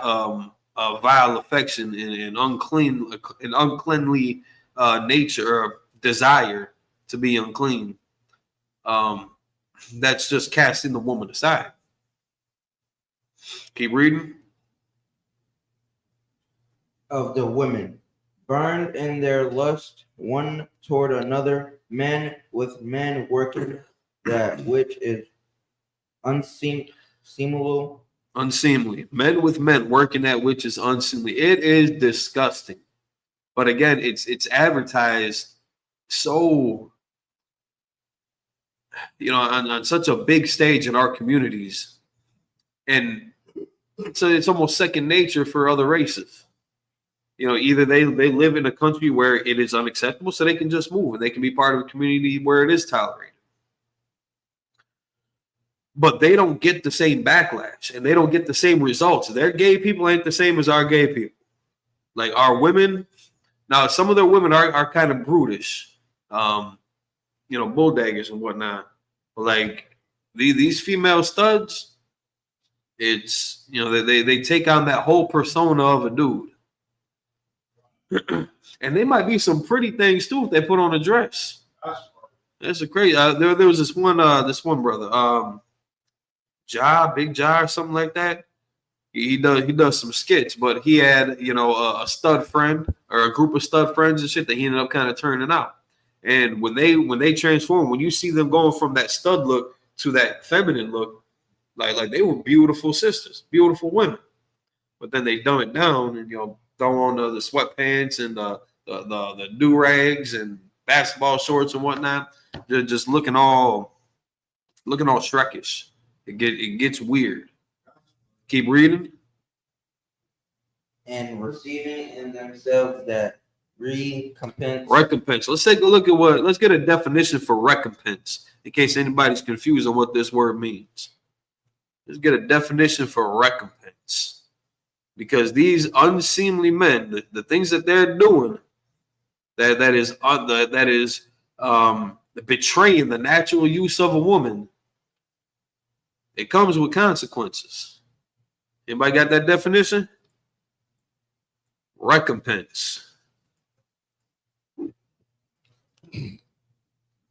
S1: a vile affection and uncleanly nature or desire to be unclean. That's just casting the woman aside. Keep reading.
S9: Of the women, burned in their lust one toward another, men with men working that which is unseemly. Men with men working that which is unseemly. It is disgusting. But again, it's advertised so, on such a big stage in our communities. And it's almost second nature for other races. Either they live in a country where it is unacceptable, so they can just move and they can be part of a community where it is tolerated. But they don't get the same backlash and they don't get the same results. Their gay people ain't the same as our gay people. Like our women, now some of their women are kind of brutish, bulldaggers and whatnot. But like these female studs, it's they take on that whole persona of a dude. And they might be some pretty things too if they put on a dress. That's a crazy. There was this one brother, Big Ja or something like that. He does some skits, but he had a stud friend or a group of stud friends and shit that he ended up kind of turning out. And when they transform, when you see them going from that stud look to that feminine look, like they were beautiful sisters, beautiful women. But then they dumb it down and throw on the sweatpants and the do-rags and basketball shorts and whatnot. They're just looking all Shrekish. It gets weird. Keep reading. And receiving in themselves that recompense.
S1: Let's take a look at let's get a definition for recompense in case anybody's confused on what this word means. Let's get a definition for recompense. Because these unseemly men, the things that they're doing, that is betraying the natural use of a woman, it comes with consequences. Anybody got that definition? Recompense.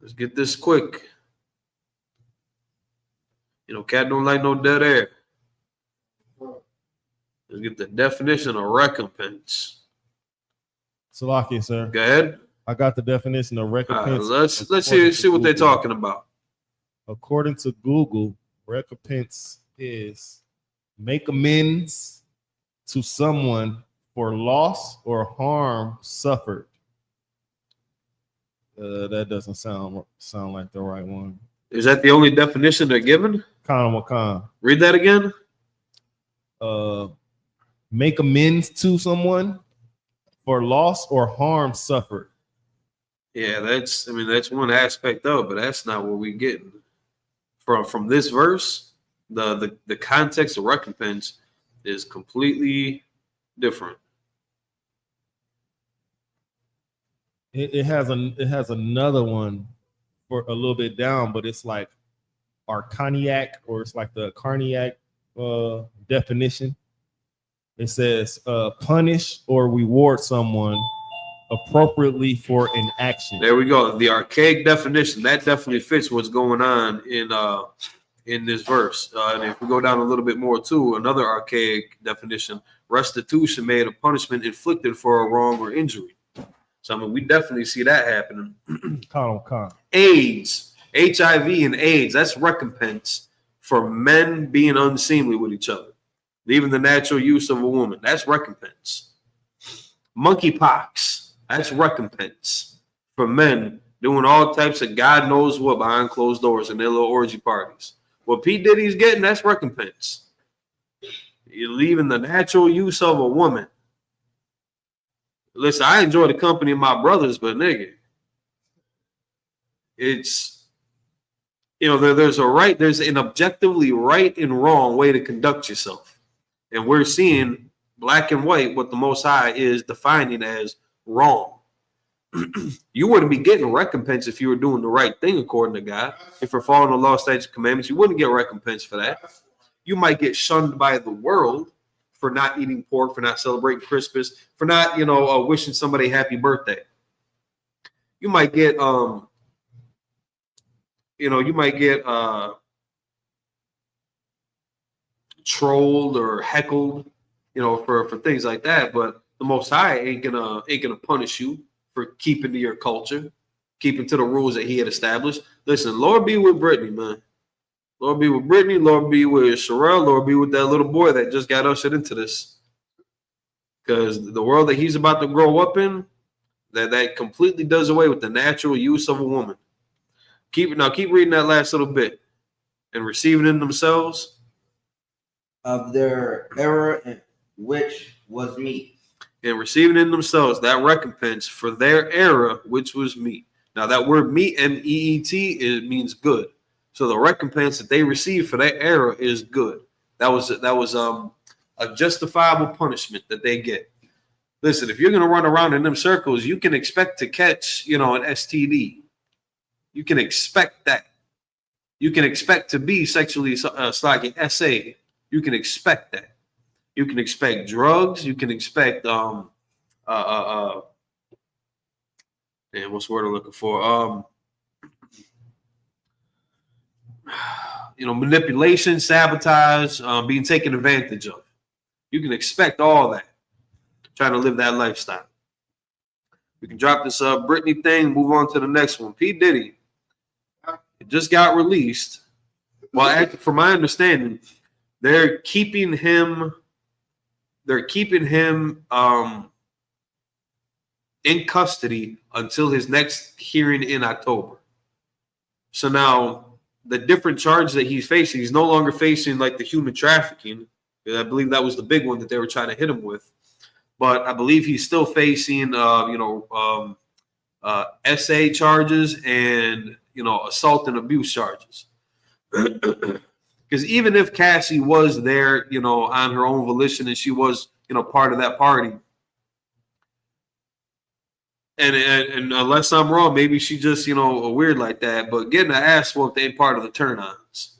S1: Let's get this quick. Cat don't like no dead air. Let's get the definition of recompense.
S2: Salaki, sir.
S1: Go ahead.
S2: I got the definition of recompense.
S1: Let's see what they're talking about.
S2: According to Google, recompense is make amends to someone for loss or harm suffered. That doesn't sound like the right one.
S9: Is that the only definition they're given?
S2: Khan Wakan.
S9: Read that again.
S2: Make amends to someone for loss or harm suffered.
S9: Yeah, that's one aspect of it, but that's not what we're getting from this verse. The context of recompense is completely different.
S2: It has another one for a little bit down, but it's like Arcaniac, or it's like the Carniac definition. It says punish or reward someone appropriately for an action.
S9: There we go. The archaic definition that definitely fits what's going on in this verse. And if we go down a little bit more too, another archaic definition: restitution made of punishment inflicted for a wrong or injury. So I mean, we definitely see that happening. AIDS, HIV, and AIDS. That's recompense for men being unseemly with each other, leaving the natural use of a woman. That's recompense. Monkeypox. That's recompense for men doing all types of God knows what behind closed doors in their little orgy parties. What P. Diddy's getting, that's recompense. You're leaving the natural use of a woman. Listen, I enjoy the company of my brothers, but nigga, it's, there's an objectively right and wrong way to conduct yourself. And we're seeing black and white what the Most High is defining as wrong. You wouldn't be getting recompense if you were doing the right thing according to God. If you're following the law, statutes, commandments, you wouldn't get recompense for that. You might get shunned by the world for not eating pork, for not celebrating Christmas, for not, wishing somebody happy birthday. You might get, trolled or heckled, for things like that. But the Most High ain't gonna punish you for keeping to your culture, keeping to the rules that He had established. Listen, Lord be with Brittany, man. Lord be with Brittany. Lord be with Sherelle. Lord be with that little boy that just got ushered into this. Because the world that he's about to grow up in, that completely does away with the natural use of a woman. Keep reading that last little bit. And receiving in themselves
S10: of their error, which was meat.
S9: And receiving in themselves that recompense for their error, which was meat. Now that word meat, M-E-E-T, it means good. So the recompense that they received for that error is good. That was a justifiable punishment that they get. Listen, if you're going to run around in them circles, you can expect to catch, an STD. You can expect that. You can expect to be sexually slacking, SA. You can expect that. You can expect drugs. You can expect and what's the word I'm looking for? Manipulation, sabotage, being taken advantage of. You can expect all that. Trying to live that lifestyle. We can drop this Britney thing, move on to the next one. P. Diddy. It just got released. Well, from my understanding, they're keeping him in custody until his next hearing in October. So now the different charges that he's facing, he's no longer facing like the human trafficking. I believe that was the big one that they were trying to hit him with. But I believe he's still facing, SA charges and, assault and abuse charges. Because even if Cassie was there, on her own volition and she was, part of that party, and unless I'm wrong, maybe she just, weird like that. But getting an ass whooped ain't part of the turn-ons.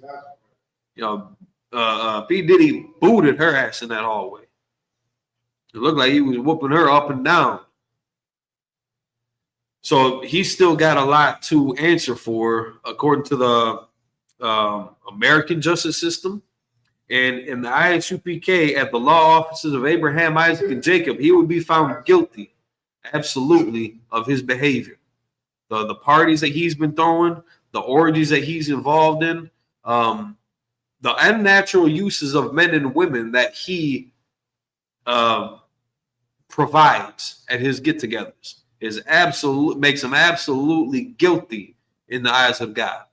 S9: P. Diddy booted her ass in that hallway. It looked like he was whooping her up and down. So he's still got a lot to answer for, according to the American justice system. And in the ISUPK, at the law offices of Abraham, Isaac, and Jacob, he would be found guilty, absolutely, of his behavior. The parties that he's been throwing,
S1: the orgies that he's involved in, the unnatural uses of men and women that he provides at his get-togethers makes him absolutely guilty in the eyes of God.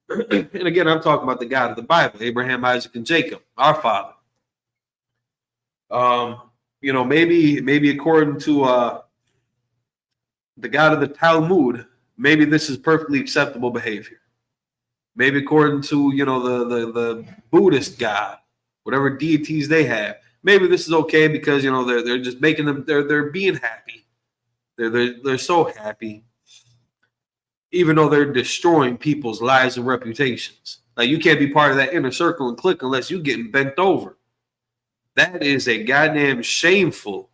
S1: And again, I'm talking about the God of the Bible, Abraham, Isaac, and Jacob, our father. Maybe according to the God of the Talmud, maybe this is perfectly acceptable behavior. Maybe according to the Buddhist God, whatever deities they have, maybe this is okay because they're just making them they're being happy. They're so happy, even though they're destroying people's lives and reputations. Like, you can't be part of that inner circle and clique unless you're getting bent over. That is a goddamn shameful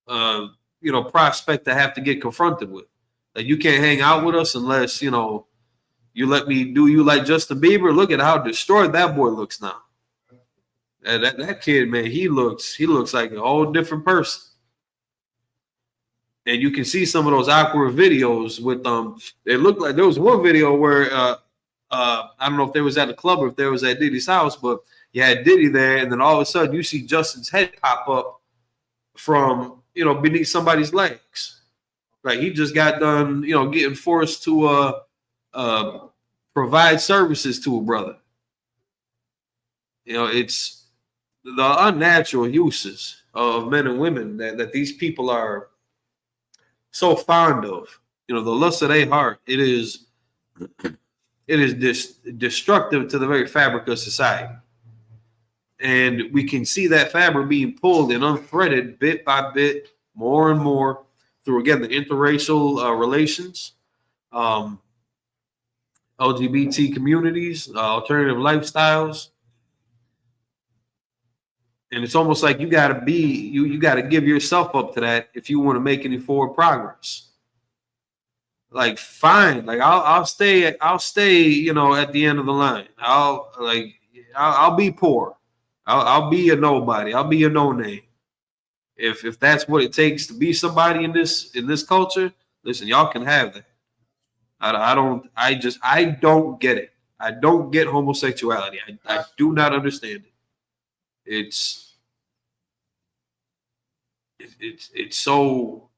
S1: prospect to have to get confronted with. Like, you can't hang out with us unless you let me do you like Justin Bieber. Look at how destroyed that boy looks now. And that kid, man, he looks like a whole different person. And you can see some of those awkward videos with It looked like there was one video where I don't know if they was at a club or if there was at Diddy's house, but you had Diddy there, and then all of a sudden you see Justin's head pop up from beneath somebody's legs. Like, he just got done getting forced to provide services to a brother. It's the unnatural uses of men and women that these people are so fond of. The lust of their heart, it is destructive to the very fabric of society. And we can see that fabric being pulled and unthreaded bit by bit, more and more, through, again, the interracial relations, LGBT communities, alternative lifestyles. And it's almost like you got to give yourself up to that if you want to make any forward progress. Like, fine, like I'll stay at the end of the line. I'll be poor. I'll be a nobody. I'll be a no name. If that's what it takes to be somebody in this culture, listen, y'all can have that. I don't get it. I don't get homosexuality. I do not understand it. It's so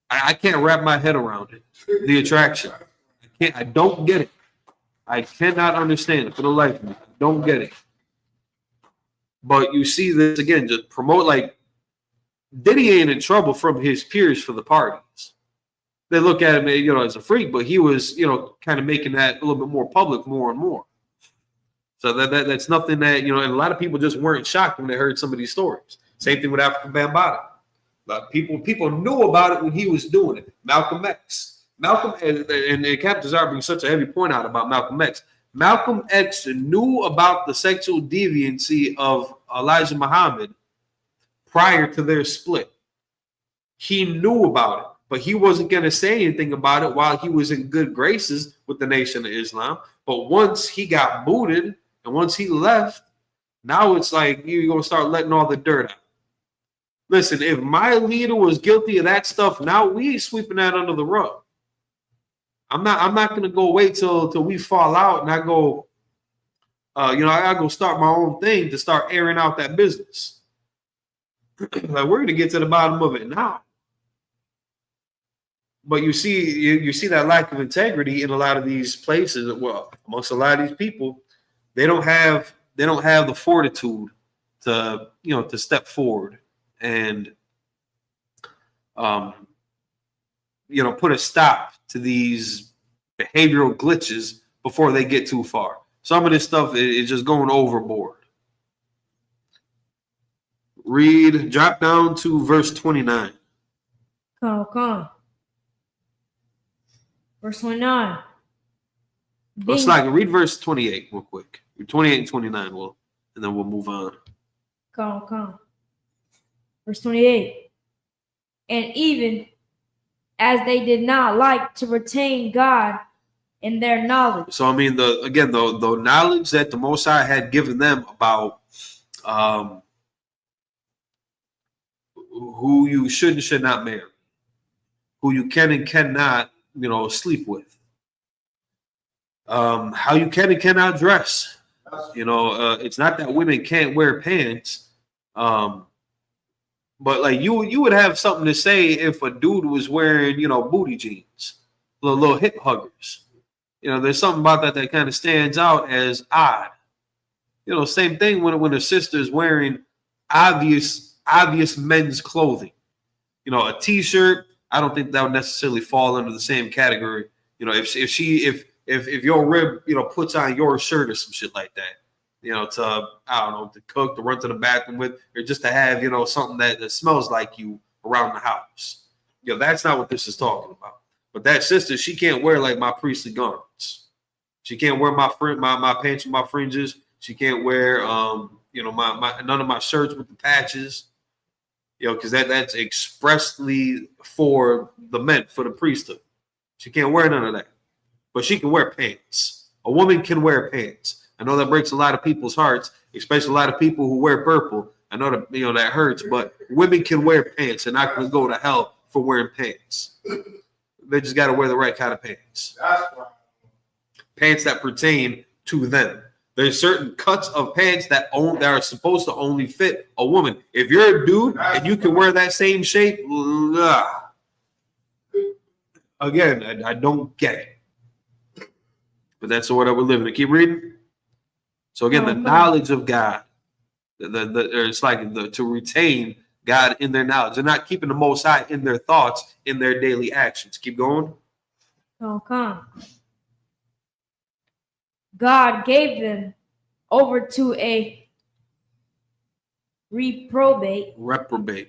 S1: I can't wrap my head around it. The attraction. I don't get it. I cannot understand it for the life of me. I don't get it. But you see this again, just promote, like, Diddy ain't in trouble from his peers for the parties. They look at him, as a freak, but he was, kind of making that a little bit more public more and more. So that's nothing that, and a lot of people just weren't shocked when they heard some of these stories. Same thing with African Bambaataa. People knew about it when he was doing it. Malcolm X. And Captain Czar brings such a heavy point out about Malcolm X. Malcolm X knew about the sexual deviancy of Elijah Muhammad prior to their split. He knew about it, but he wasn't going to say anything about it while he was in good graces with the Nation of Islam. But once he got booted and once he left, now it's like you're going to start letting all the dirt out. Listen, if my leader was guilty of that stuff, now we ain't sweeping that under the rug. I'm not going to go wait till we fall out and I go, I gotta go start my own thing to start airing out that business. Like, we're going to get to the bottom of it now. But you see that lack of integrity in a lot of these places. Well, amongst a lot of these people, they don't have the fortitude to step forward and put a stop to these behavioral glitches before they get too far. Some of this stuff is just going overboard. Drop down to verse 29.
S8: Come. Verse 29.
S1: Let's read verse 28 real quick. 28 and 29, and then we'll move on.
S8: Come. Verse 28. And even as they did not like to retain God in their knowledge.
S1: So, I mean, the knowledge that the Most High had given them about who you should and should not marry, who you can and cannot,
S9: sleep with. How you can and cannot dress. It's not that women can't wear pants, but like you would have something to say if a dude was wearing booty jeans, little hip huggers. There's something about that kind of stands out as odd. Same thing when a sister's wearing obvious men's clothing. A t-shirt, I don't think that would necessarily fall under the same category. If your rib, puts on your shirt or some shit like that, to cook, to run to the bathroom with, or just to have, something that smells like you around the house. That's not what this is talking about. But that sister, she can't wear like my priestly garments. She can't wear my pants with my fringes. She can't wear, my none of my shirts with the patches. Because that's expressly for the men, for the priesthood. She can't wear none of that. But she can wear pants. A woman can wear pants. I know that breaks a lot of people's hearts, especially a lot of people who wear purple. I know that that hurts, but women can wear pants and not going to go to hell for wearing pants. They just got to wear the right kind of pants.
S3: That's right.
S9: Pants that pertain to them. There's certain cuts of pants that are supposed to only fit a woman. If you're a dude and you can wear that same shape, again, I don't get it. But that's the world that we're living in. Keep reading. So again, the knowledge of God, it's like to retain God in their knowledge. They're not keeping the Most High in their thoughts, in their daily actions. Keep going.
S8: Okay. God gave them over to a reprobate mind.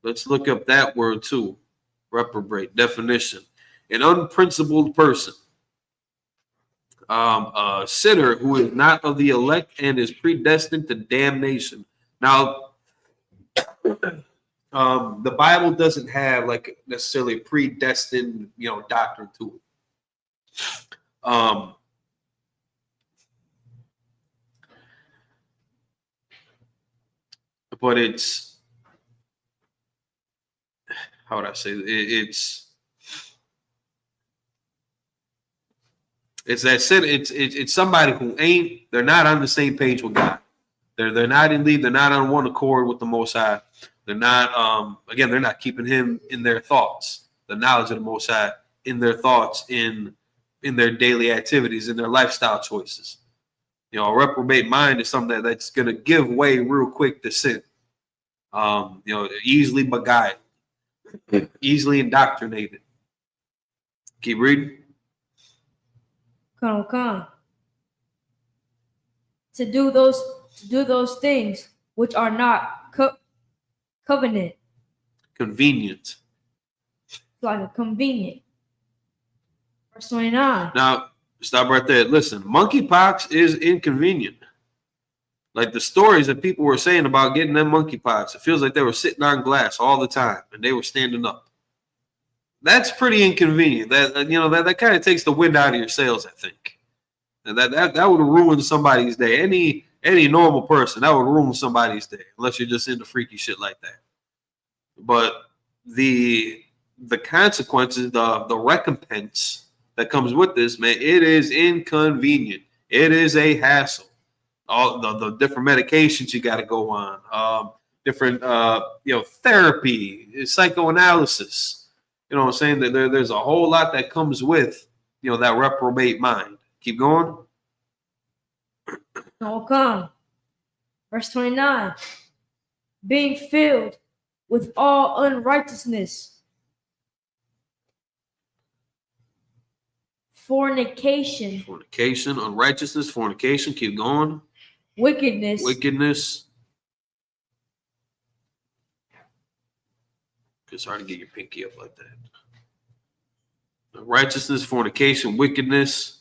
S9: Let's look up that word too. Reprobate definition. An unprincipled person. A sinner who is not of the elect and is predestined to damnation. Now, the Bible doesn't have like necessarily a predestined, doctrine to it. But it's, how would I say it? It's that sin. It's somebody who they're not on the same page with God. They're not in league. They're not on one accord with the Most High. They're not. Again, they're not keeping Him in their thoughts. The knowledge of the Most High in their thoughts, in their daily activities, in their lifestyle choices. A reprobate mind is something that's going to give way real quick to sin. Easily beguiled, easily indoctrinated. Keep reading.
S8: Come. To do those things which are not covenant.
S9: Convenient.
S8: Like a convenient. Verse 29.
S9: Now, stop right there. Listen, monkeypox is inconvenient. Like the stories that people were saying about getting them monkeypox, it feels like they were sitting on glass all the time and they were standing up. That's pretty inconvenient. That kind of takes the wind out of your sails, I think. And that would ruin somebody's day. Any normal person, that would ruin somebody's day, unless you're just into freaky shit like that. But the consequences, the recompense that comes with this, man, it is inconvenient. It is a hassle. All the different medications you got to go on, different therapy, psychoanalysis. You know what I'm saying? That there's a whole lot that comes with that reprobate mind. Keep going.
S8: Okay. Verse 29. Being filled with all unrighteousness, fornication,
S9: unrighteousness, fornication. Keep going.
S8: Wickedness.
S9: It's hard to get your pinky up like that. Righteousness, fornication, wickedness.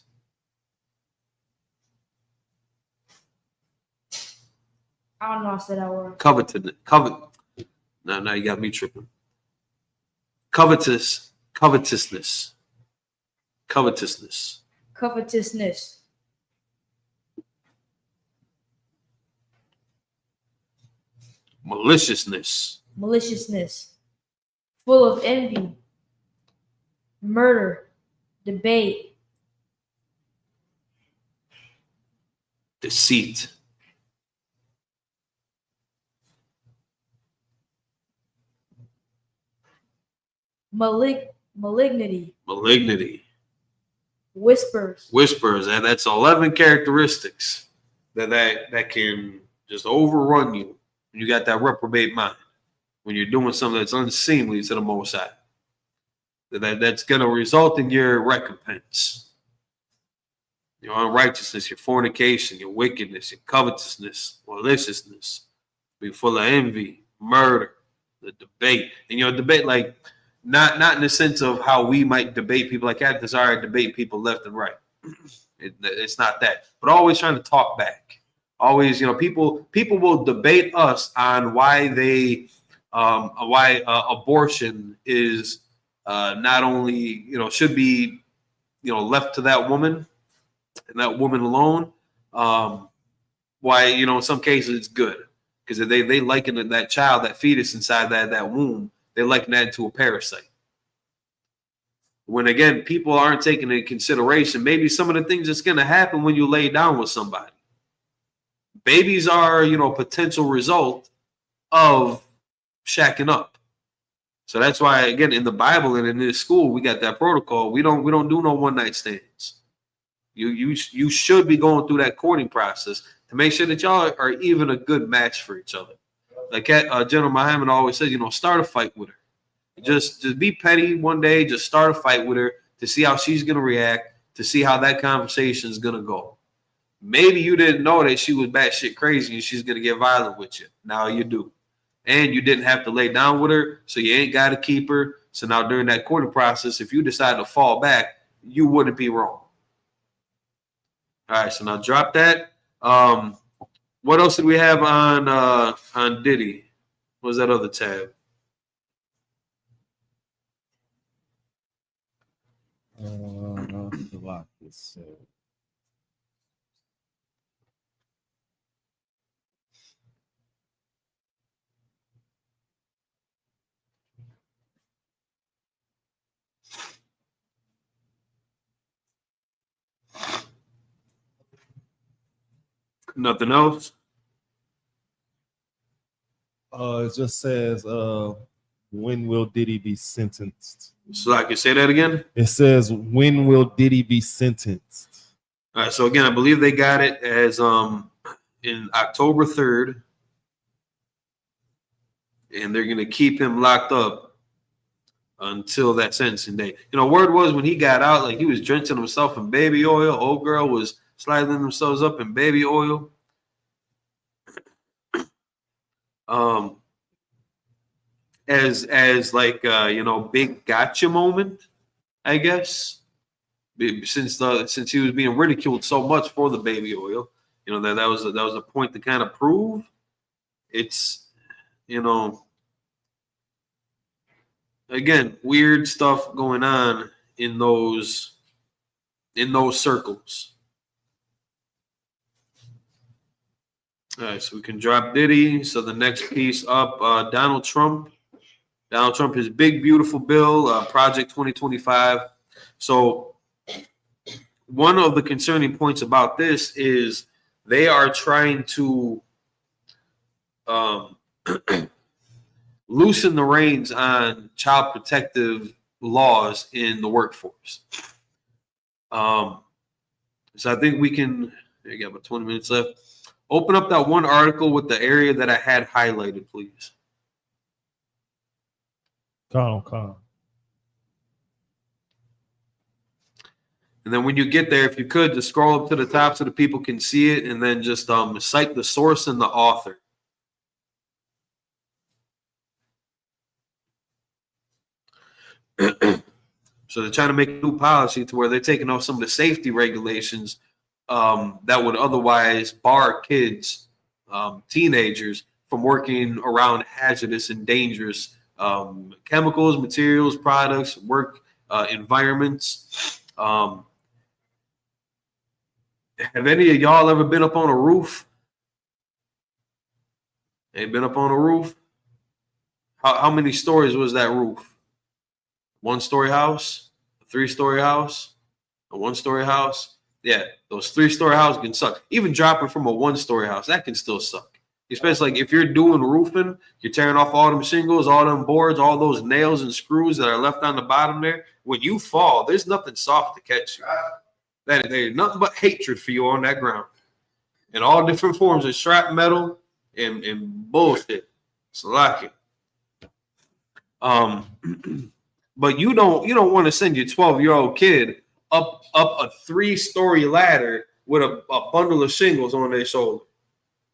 S8: I don't know how to say that word.
S9: Now you got me tripping. Covetousness. Maliciousness.
S8: Full of envy. murder, debate,
S1: deceit,
S8: malignity,
S1: malignity,
S8: whispers,
S1: whispers. And that's 11 characteristics that can just overrun you when you got that reprobate mind, when you're doing something that's unseemly to the Most High. That's going to result in your recompense. Your unrighteousness, your fornication, your wickedness, your covetousness, maliciousness, be full of envy, murder, the debate. And debate, like, not in the sense of how we might debate people, like I desire to debate people left and right. It's not that, but always trying to talk back. Always, people will debate us on why abortion is not only should be left to that woman and that woman alone. Why in some cases it's good because they liken that child, that fetus inside that womb, they liken that to a parasite. When again, people aren't taking into consideration maybe some of the things that's going to happen when you lay down with somebody. Babies are potential result of shacking up. So that's why again in the Bible and in this school we got that protocol. We don't do no one night stands. You should be going through that courting process to make sure that y'all are even a good match for each other. Like General Muhammad always says, start a fight with her. Just be petty one day. Just start a fight with her to see how she's gonna react, to see how that conversation is gonna go. Maybe you didn't know that she was batshit crazy and she's gonna get violent with you. Now you do, and you didn't have to lay down with her, so you ain't got to keep her. So now during that courting process, if you decide to fall back, you wouldn't be wrong. All right, so now drop that. What else did we have on Diddy? What was that other tab?
S2: Lock this.
S1: Nothing else?
S2: It just says, when will Diddy be sentenced?
S1: So I can say that again?
S2: It says, when will Diddy be sentenced?
S1: All right, so again, I believe they got it as in October 3rd. And they're going to keep him locked up until that sentencing day. Word was when he got out, like he was drenching himself in baby oil. Old girl was sliding themselves up in baby oil. As like big gotcha moment, I guess. Since he was being ridiculed so much for the baby oil, that was a point to kind of prove it's again, weird stuff going on in those circles. All right, so we can drop Diddy. So the next piece up, Donald Trump. Donald Trump, his big, beautiful bill, Project 2025. So one of the concerning points about this is they are trying to loosen the reins on child protective laws in the workforce. So I think we can, I got about 20 minutes left. Open up that one article with the area that I had highlighted, please.
S2: Calm.
S1: And then when you get there, if you could, just scroll up to the top so the people can see it, and then just cite the source and the author. So they're trying to make a new policy to where they're taking off some of the safety regulations that would otherwise bar kids, teenagers, from working around hazardous and dangerous chemicals, materials, products, work environments. Have any of y'all ever been up on a roof? Ain't been up on a roof? How many stories was that roof? One-story house?
S9: 3-story house, a 1-story house, yeah, those 3-story houses can suck. Even dropping from a 1-story house, that can still suck. Especially like if you're doing roofing, you're tearing off all them shingles, all them boards, all those nails and screws that are left on the bottom there. When you fall, there's nothing soft to catch you. There's nothing but hatred for you on that ground. In all different forms of scrap metal and bullshit. It's like it. But you don't want to send your 12-year-old kid up a 3-story ladder with a bundle of shingles on their shoulder.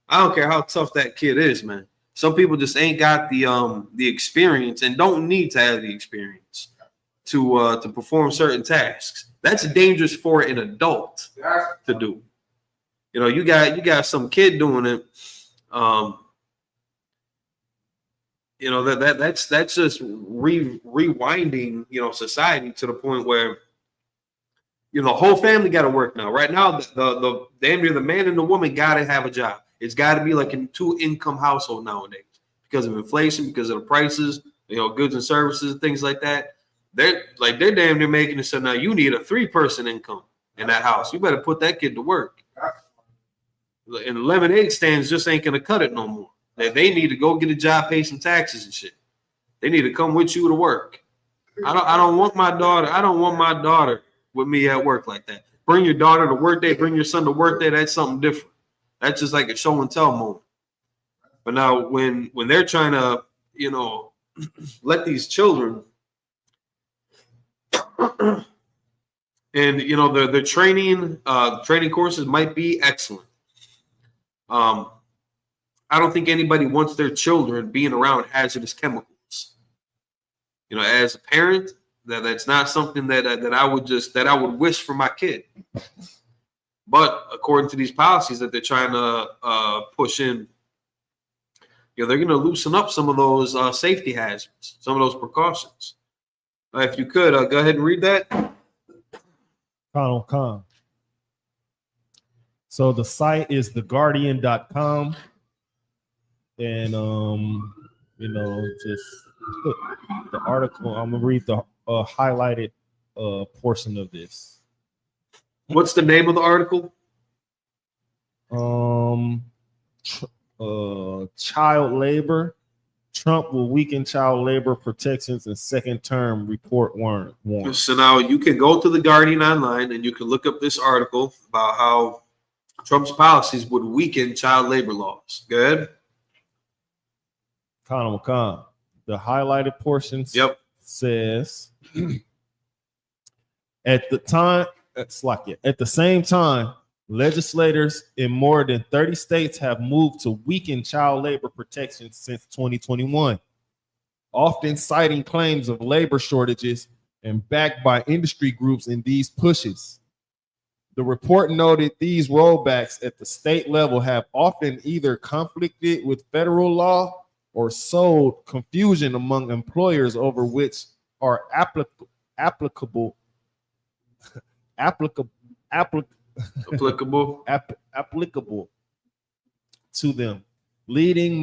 S9: I don't care how tough that kid is, man. Some people just ain't got the experience and don't need to have the experience to perform certain tasks. That's dangerous for an adult to do. You know, you got some kid doing it. You know, that's just rewinding, you know, society to the point where, you know, the whole family got to work now. Right now, the damn near the man and the woman got to have a job. It's got to be like a 2-income household nowadays because of inflation, because of the prices, you know, goods and services, things like that. They're damn near making it so now you need a 3-person income in that house. You better put that kid to work. And lemonade stands just ain't gonna cut it no more. They need to go get a job, pay some taxes and shit. They need to come with you to work. I don't want my daughter. I don't want my daughter with me at work like that. Bring your daughter to work day. Bring your son to work day. That's something different. That's just like a show and tell moment. But now when they're trying to, you know, let these children and you know the training courses might be excellent. I don't think anybody wants their children being around hazardous chemicals. You know, as a parent, that's not something that I would wish for my kid. But according to these policies that they're trying to push in, you know, they're going to loosen up some of those safety hazards, some of those precautions. If you could, go ahead and read that.
S2: Con. So the site is theguardian.com. And, you know, just the article, I'm going to read the highlighted portion of this.
S9: What's the name of the article?
S2: Child labor. Trump will weaken child labor protections in second term, report warrant.
S9: So now you can go to The Guardian online and you can look up this article about how Trump's policies would weaken child labor laws. Go ahead.
S2: Con. The highlighted portions says at the same time, legislators in more than 30 states have moved to weaken child labor protections since 2021, often citing claims of labor shortages and backed by industry groups in these pushes. The report noted these rollbacks at the state level have often either conflicted with federal law or sowed confusion among employers over which are applicable to them, leading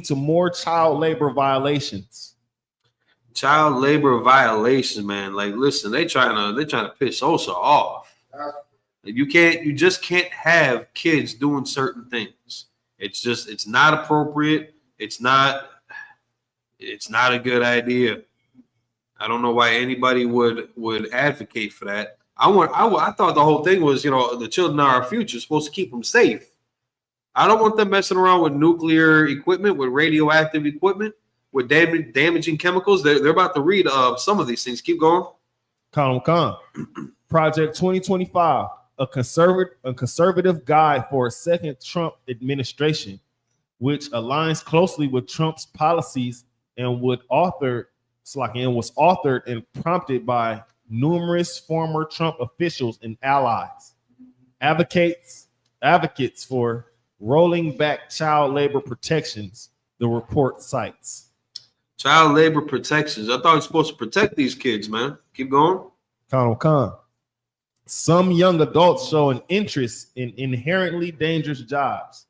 S2: to more child labor violations.
S9: Child labor violations, man. Like, listen, they're trying to piss Osa off. You just can't have kids doing certain things. It's not appropriate. It's not a good idea. I don't know why anybody would advocate for that. I thought the whole thing was, you know, the children are our future, supposed to keep them safe. I don't want them messing around with nuclear equipment, with radioactive equipment, with damaging chemicals. They're about to read some of these things. Keep going.
S2: Con. Project 2025, a conservative guide for a second Trump administration, which aligns closely with Trump's policies and was authored and prompted by numerous former Trump officials and allies. Advocates for rolling back child labor protections, the report cites.
S9: Child labor protections. I thought you're supposed to protect these kids, man. Keep going.
S2: Con. Some young adults show an interest in inherently dangerous jobs,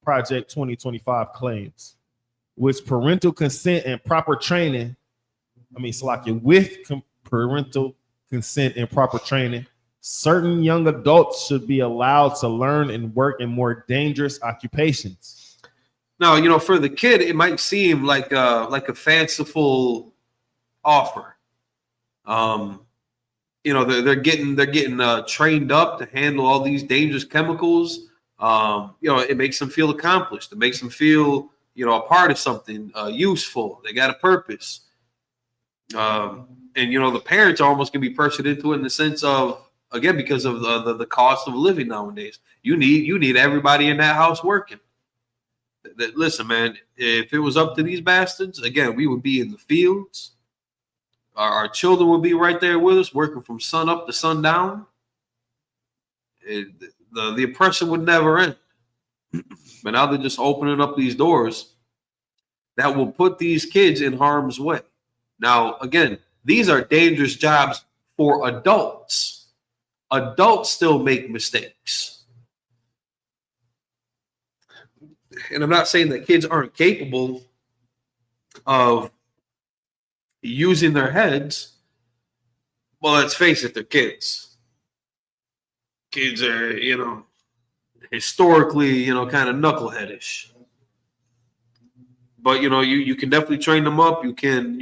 S2: Project 2025 claims, which parental consent and proper training parental consent and proper training, certain young adults should be allowed to learn and work in more dangerous occupations.
S9: Now, for the kid, it might seem like a fanciful offer. They're getting trained up to handle all these dangerous chemicals. It makes them feel accomplished. It makes them feel, a part of something useful. They got a purpose. And the parents are almost gonna be pressured into it in the sense of, again, because of the cost of living nowadays. You need everybody in that house working. Listen, man, if it was up to these bastards, again, we would be in the fields. Our children would be right there with us, working from sun up to sundown. The oppression would never end. But now they're just opening up these doors that will put these kids in harm's way. Now, again, these are dangerous jobs for adults. Adults still make mistakes. And I'm not saying that kids aren't capable of using their heads. Well, let's face it, they're kids. Kids are, historically, kind of knuckleheadish. But you can definitely train them up. You can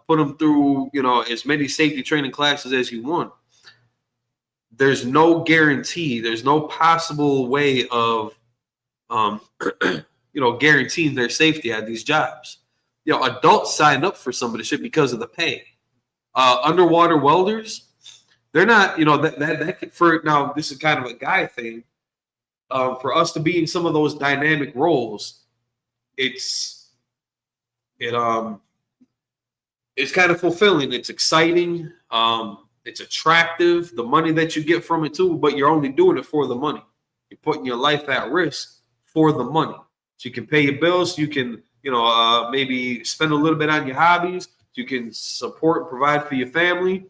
S9: put them through as many safety training classes as you want. There's no guarantee. There's no possible way of guaranteeing their safety at these jobs. Adults sign up for some of the shit because of the pay. Underwater welders, they're not. Now this is kind of a guy thing. For us to be in some of those dynamic roles, it's kind of fulfilling. It's exciting. It's attractive. The money that you get from it too, but you're only doing it for the money. You're putting your life at risk for the money. So you can pay your bills. You can, maybe spend a little bit on your hobbies. You can support and provide for your family.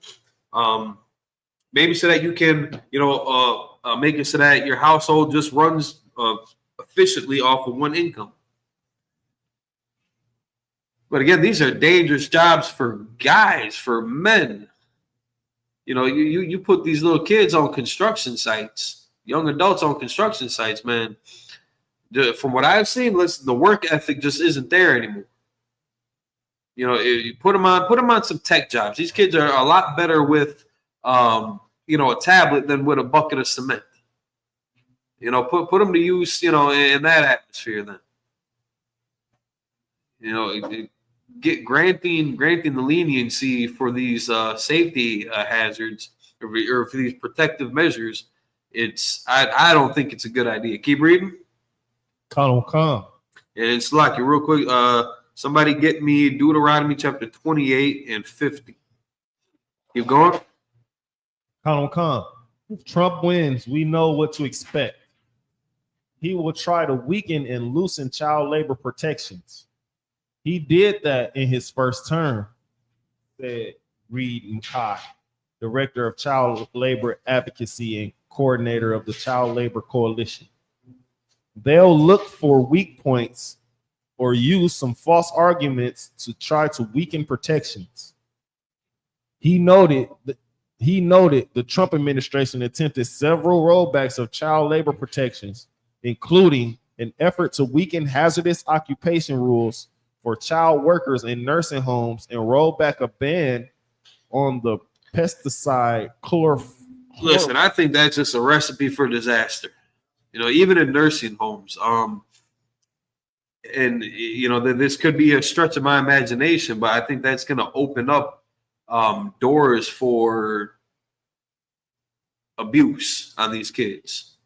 S9: Maybe so that you can, make it so that your household just runs efficiently off of one income. But again, these are dangerous jobs for guys, for men. You put these little kids on construction sites, young adults on construction sites, man. From what I've seen, listen, the work ethic just isn't there anymore. You put them on some tech jobs. These kids are a lot better with, a tablet than with a bucket of cement. Put them to use, in that atmosphere. Then, granting the leniency for these safety hazards or for these protective measures. I don't think it's a good idea. Keep reading.
S2: Come.
S9: And Slack you real quick. Somebody get me Deuteronomy chapter 28 and 50. Keep going.
S2: Come. If Trump wins, we know what to expect. He will try to weaken and loosen child labor protections. He did that in his first term, said Reed McKay, Director of Child Labor Advocacy and Coordinator of the Child Labor Coalition. They'll look for weak points or use some false arguments to try to weaken protections. He noted the Trump administration attempted several rollbacks of child labor protections, including an effort to weaken hazardous occupation rules for child workers in nursing homes and roll back a ban on the pesticide chloroform.
S9: Listen, I think that's just a recipe for disaster. Even in nursing homes. And this could be a stretch of my imagination, but I think that's going to open up doors for abuse on these kids,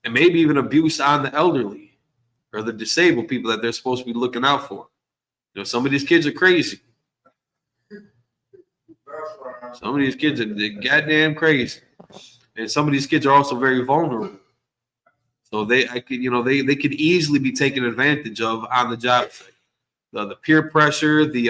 S9: and maybe even abuse on the elderly or the disabled people that they're supposed to be looking out for. Some of these kids are crazy. Some of these kids are goddamn crazy, and some of these kids are also very vulnerable. So they could easily be taken advantage of on the job site. The peer pressure, the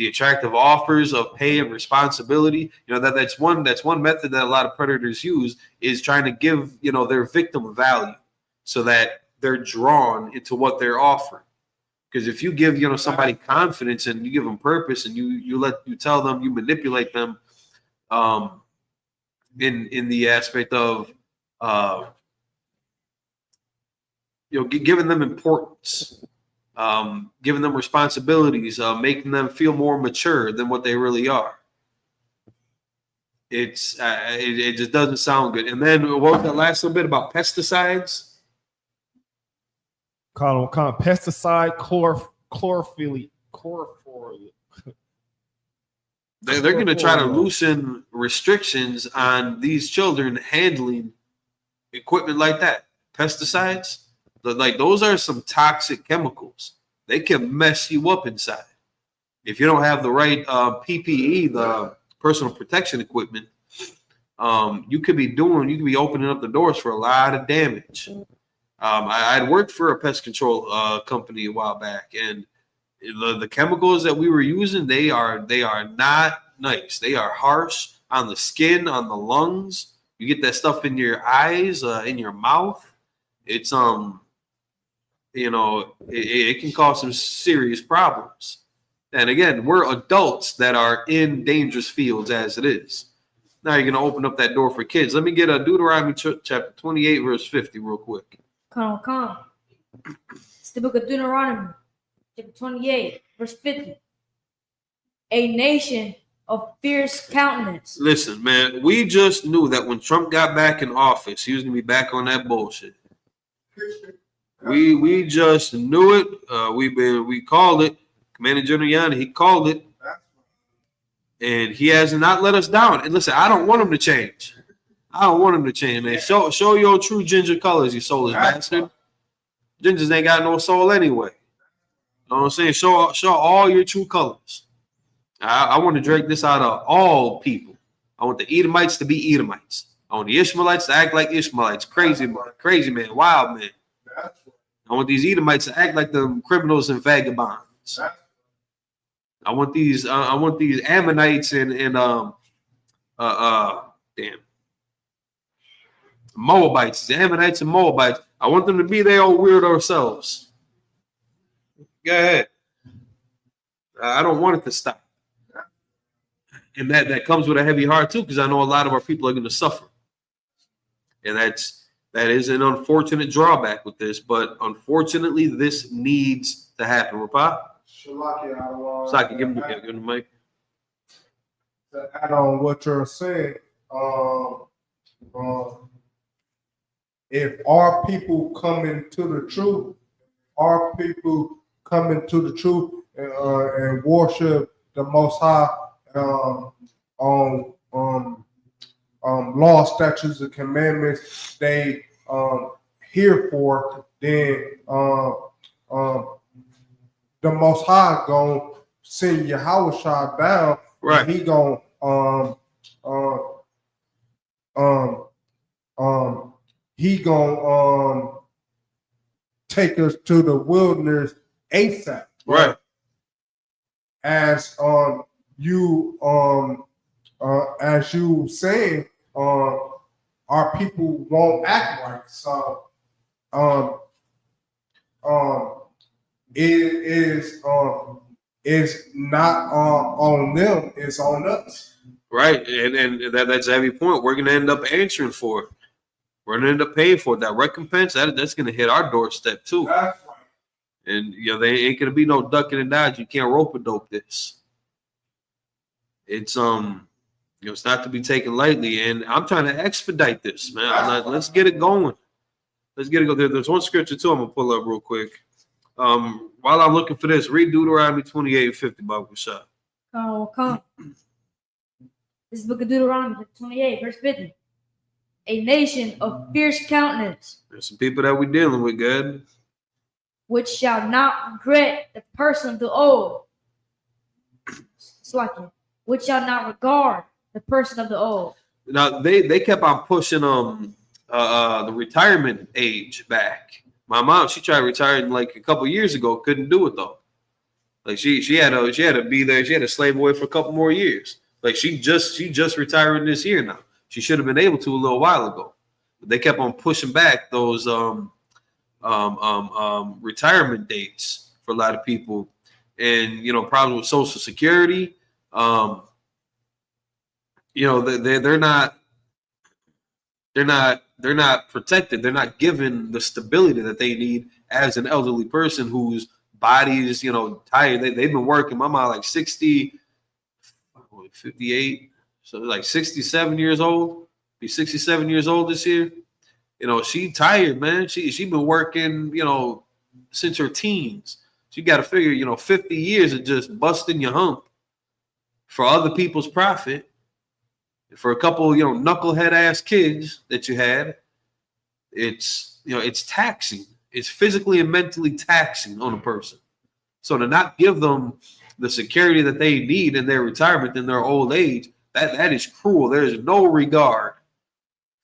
S9: attractive offers of pay and responsibility. That's one method that a lot of predators use, is trying to give their victim value so that they're drawn into what they're offering.
S1: Because if you give somebody confidence and you give them purpose and you tell them, you manipulate them, in the aspect of giving them importance, giving them responsibilities, making them feel more mature than what they really are. It just doesn't sound good. And then what was that last little bit about pesticides?
S2: Call pesticide, chlorophyll.
S1: They're going to try to loosen restrictions on these children handling equipment like that. Pesticides, like those are some toxic chemicals. They can mess you up inside if you don't have the right PPE, the personal protection equipment. You could be opening up the doors for a lot of damage. I had worked for a pest control company a while back, and the chemicals that we were using, they are not nice. They are harsh on the skin, on the lungs. You get that stuff in your eyes, in your mouth. It's it can cause some serious problems. And again, we're adults that are in dangerous fields as it is. Now you're going to open up that door for kids. Let me get a Deuteronomy chapter 28, verse 50 real quick.
S8: Come. It's the book of Deuteronomy, chapter 28, verse 50. A nation of fierce countenance.
S1: Listen, man, we just knew that when Trump got back in office, he was going to be back on that bullshit. We just knew it. We called it. Commander General Yanni, he called it. And he has not let us down. And listen, I don't want him to change. Man. Show your true ginger colors, you soulless bastard. Gingers ain't got no soul anyway. You know what I'm saying? Show all your true colors. I want to drag this out of all people. I want the Edomites to be Edomites. I want the Ishmaelites to act like Ishmaelites. Crazy man, wild man. I want these Edomites to act like the criminals and vagabonds. I want these Ammonites and Moabites, the Ammonites and Moabites. I want them to be their old weirdo selves. Go ahead. I don't want it to stop. And that comes with a heavy heart too, because I know a lot of our people are going to suffer. And that is an unfortunate drawback with this, but unfortunately, this needs to happen. Rapah? Saki, give him the mic.
S3: To add on what you're saying, if our people come into the truth, and worship the Most High on law, statutes, and commandments they here for, then the Most High gonna send Yahushua down.
S1: Right.
S3: He gonna take us to the wilderness ASAP.
S1: Right.
S3: As you saying, our people won't act right. So it's not on them, it's on us.
S1: Right. And that's a heavy point. We're gonna end up answering for it. We're gonna end up paying for it. That recompense, that's gonna hit our doorstep too.
S3: That's right.
S1: And there ain't gonna be no ducking and dodge. You can't rope a dope this. It's it's not to be taken lightly, and I'm trying to expedite this, man. Let's get it going. Let's get it going. There's one scripture too I'm gonna pull up real quick. While I'm looking for this, read Deuteronomy 28:50, Babu Shah.
S8: Come. This is the book of Deuteronomy 28, verse 50. A nation of fierce countenance.
S1: There's some people that we're dealing with, God.
S8: Which shall not regret the person of the old. It's like it. Which shall not regard the person of the old.
S1: Now they kept on pushing the retirement age back. My mom, she tried retiring like a couple years ago, couldn't do it though. Like she had to be there, she had to slave away for a couple more years. Like she just retired this year now. She should have been able to a little while ago. But they kept on pushing back those retirement dates
S9: for a lot of people, and problems with Social Security. They're not protected. They're not given the stability that they need as an elderly person whose body is tired. They've been working. My mom like 60, 58, so like 67 years old. Be 67 years old this year. She tired, man. She been working, since her teens. So you got to figure, 50 years of just busting your hump for other people's profit. For a couple, knucklehead ass kids that you had, it's taxing. It's physically and mentally taxing on a person. So to not give them the security that they need in their retirement, in their old age, that is cruel. There is no regard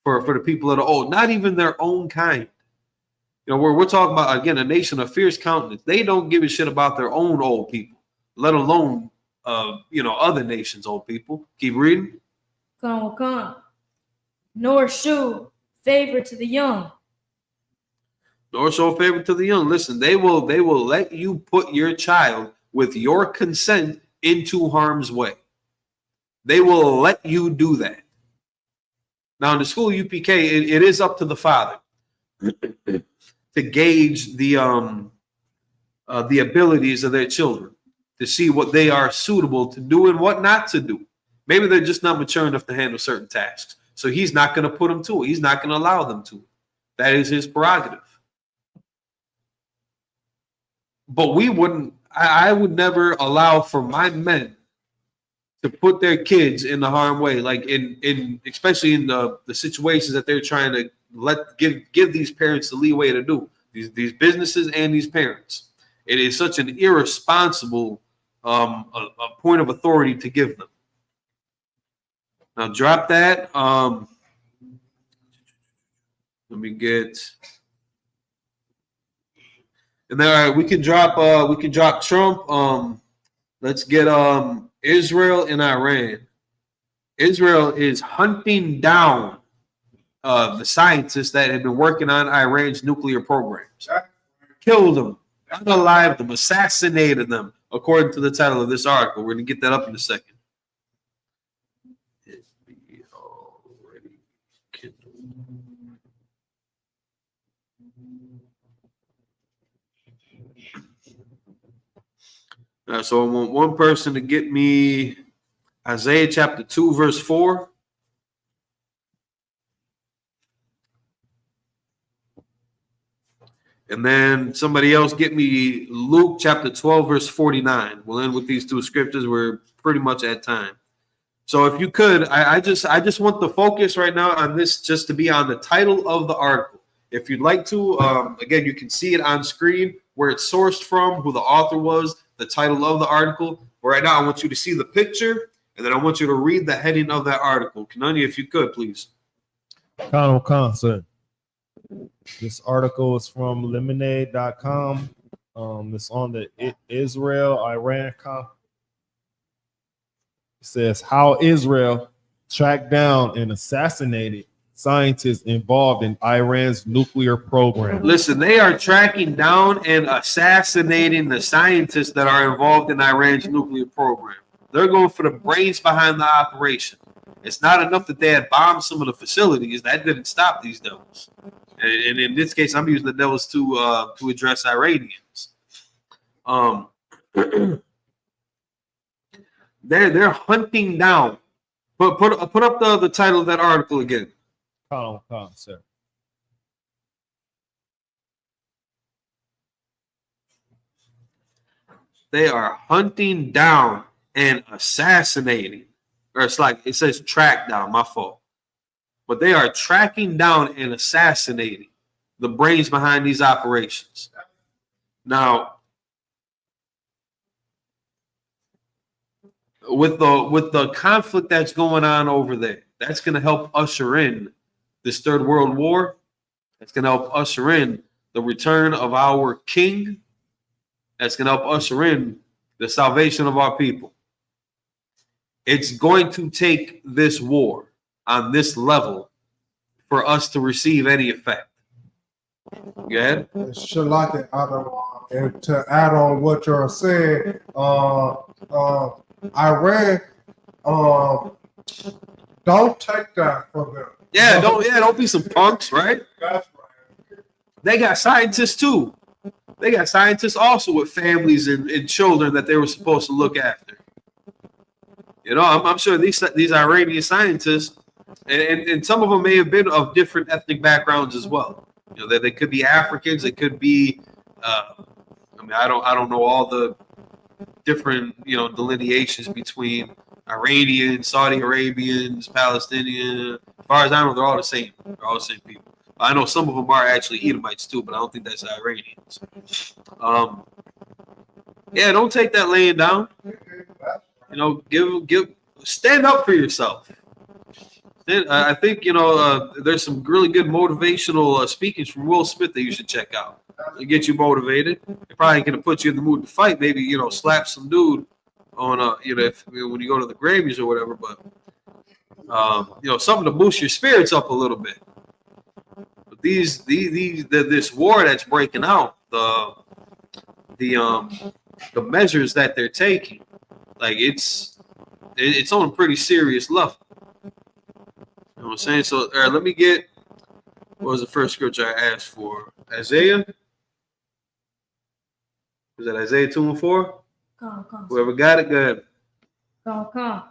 S9: for the people that are old, not even their own kind. We're talking about, again, a nation of fierce countenance. They don't give a shit about their own old people, let alone other nations' old people. Keep reading.
S8: Wakana. Nor show favor to the young.
S9: Nor show favor to the young. Listen, they will let you put your child with your consent into harm's way. They will let you do that. Now, in the school UPK, it is up to the father to gauge the abilities of their children, to see what they are suitable to do and what not to do. Maybe they're just not mature enough to handle certain tasks. So he's not going to put them to it. He's not going to allow them to. That is his prerogative. But I would never allow for my men to put their kids in the harm way, like in especially in the situations that they're trying to give these parents the leeway to do, these businesses and these parents. It is such an irresponsible a point of authority to give them. Now drop that. Let me get. And then we can drop Trump. Let's get Israel and Iran. Israel is hunting down the scientists that have been working on Iran's nuclear programs. Killed them, unalived them, assassinated them, according to the title of this article. We're going to get that up in a second. So I want one person to get me Isaiah chapter 2, verse 4. And then somebody else get me Luke chapter 12, verse 49. We'll end with these two scriptures. We're pretty much at time. So if you could, I just want the focus right now on this just to be on the title of the article. If you'd like to, again, you can see it on screen, where it's sourced from, who the author was, the title of the article. But right now, I want you to see the picture, and then I want you to read the heading of that article. Kanani, if you could, please.
S2: Sir. This article is from lemonade.com. It's on the Israel-Iran conflict. It says how Israel tracked down and assassinated scientists involved in Iran's nuclear program.
S9: Listen, they are tracking down and assassinating the scientists that are involved in Iran's nuclear program. They're going for the brains behind the operation. It's not enough that they had bombed some of the facilities. That didn't stop these devils. And in this case, I'm using the devils to address Iranians. They're hunting down. Put up the title of that article again.
S2: Sir.
S9: They are hunting down and assassinating. Or it's like it says track down, my fault. But they are tracking down and assassinating the brains behind these operations. Now, with the conflict that's going on over there, that's going to help usher in this third world war. That's going to help usher in the return of our king. That's going to help usher in the salvation of our people. It's going to take this war on this level for us to receive any effect. Go ahead.
S3: Shalaka, and to add on what you're saying, Iran, don't take that from them.
S9: Don't be some punks, right?
S3: That's right.
S9: They got scientists too. They got scientists also with families and children that they were supposed to look after. You know, I'm sure these Iranian scientists, and some of them may have been of different ethnic backgrounds as well. You know, they could be Africans. They could be. I don't know all the different delineations between Iranians, Saudi Arabians, Palestinians. As far as I know, they're all the same. They're all the same people. I know some of them are actually Edomites too, but I don't think that's Iranians. Don't take that laying down. You know, stand up for yourself. I think there's some really good motivational speakings from Will Smith that you should check out. To get you motivated. They're probably gonna put you in the mood to fight. Maybe slap some dude on when you go to the Grammys or whatever. But something to boost your spirits up a little bit. But this war that's breaking out, the measures that they're taking, like it's on a pretty serious level. You know what I'm saying? So all right, let me get what was the first scripture I asked for? Isaiah. Was that Isaiah 2:4?
S8: Come.
S9: Whoever got it, go ahead.
S8: Come.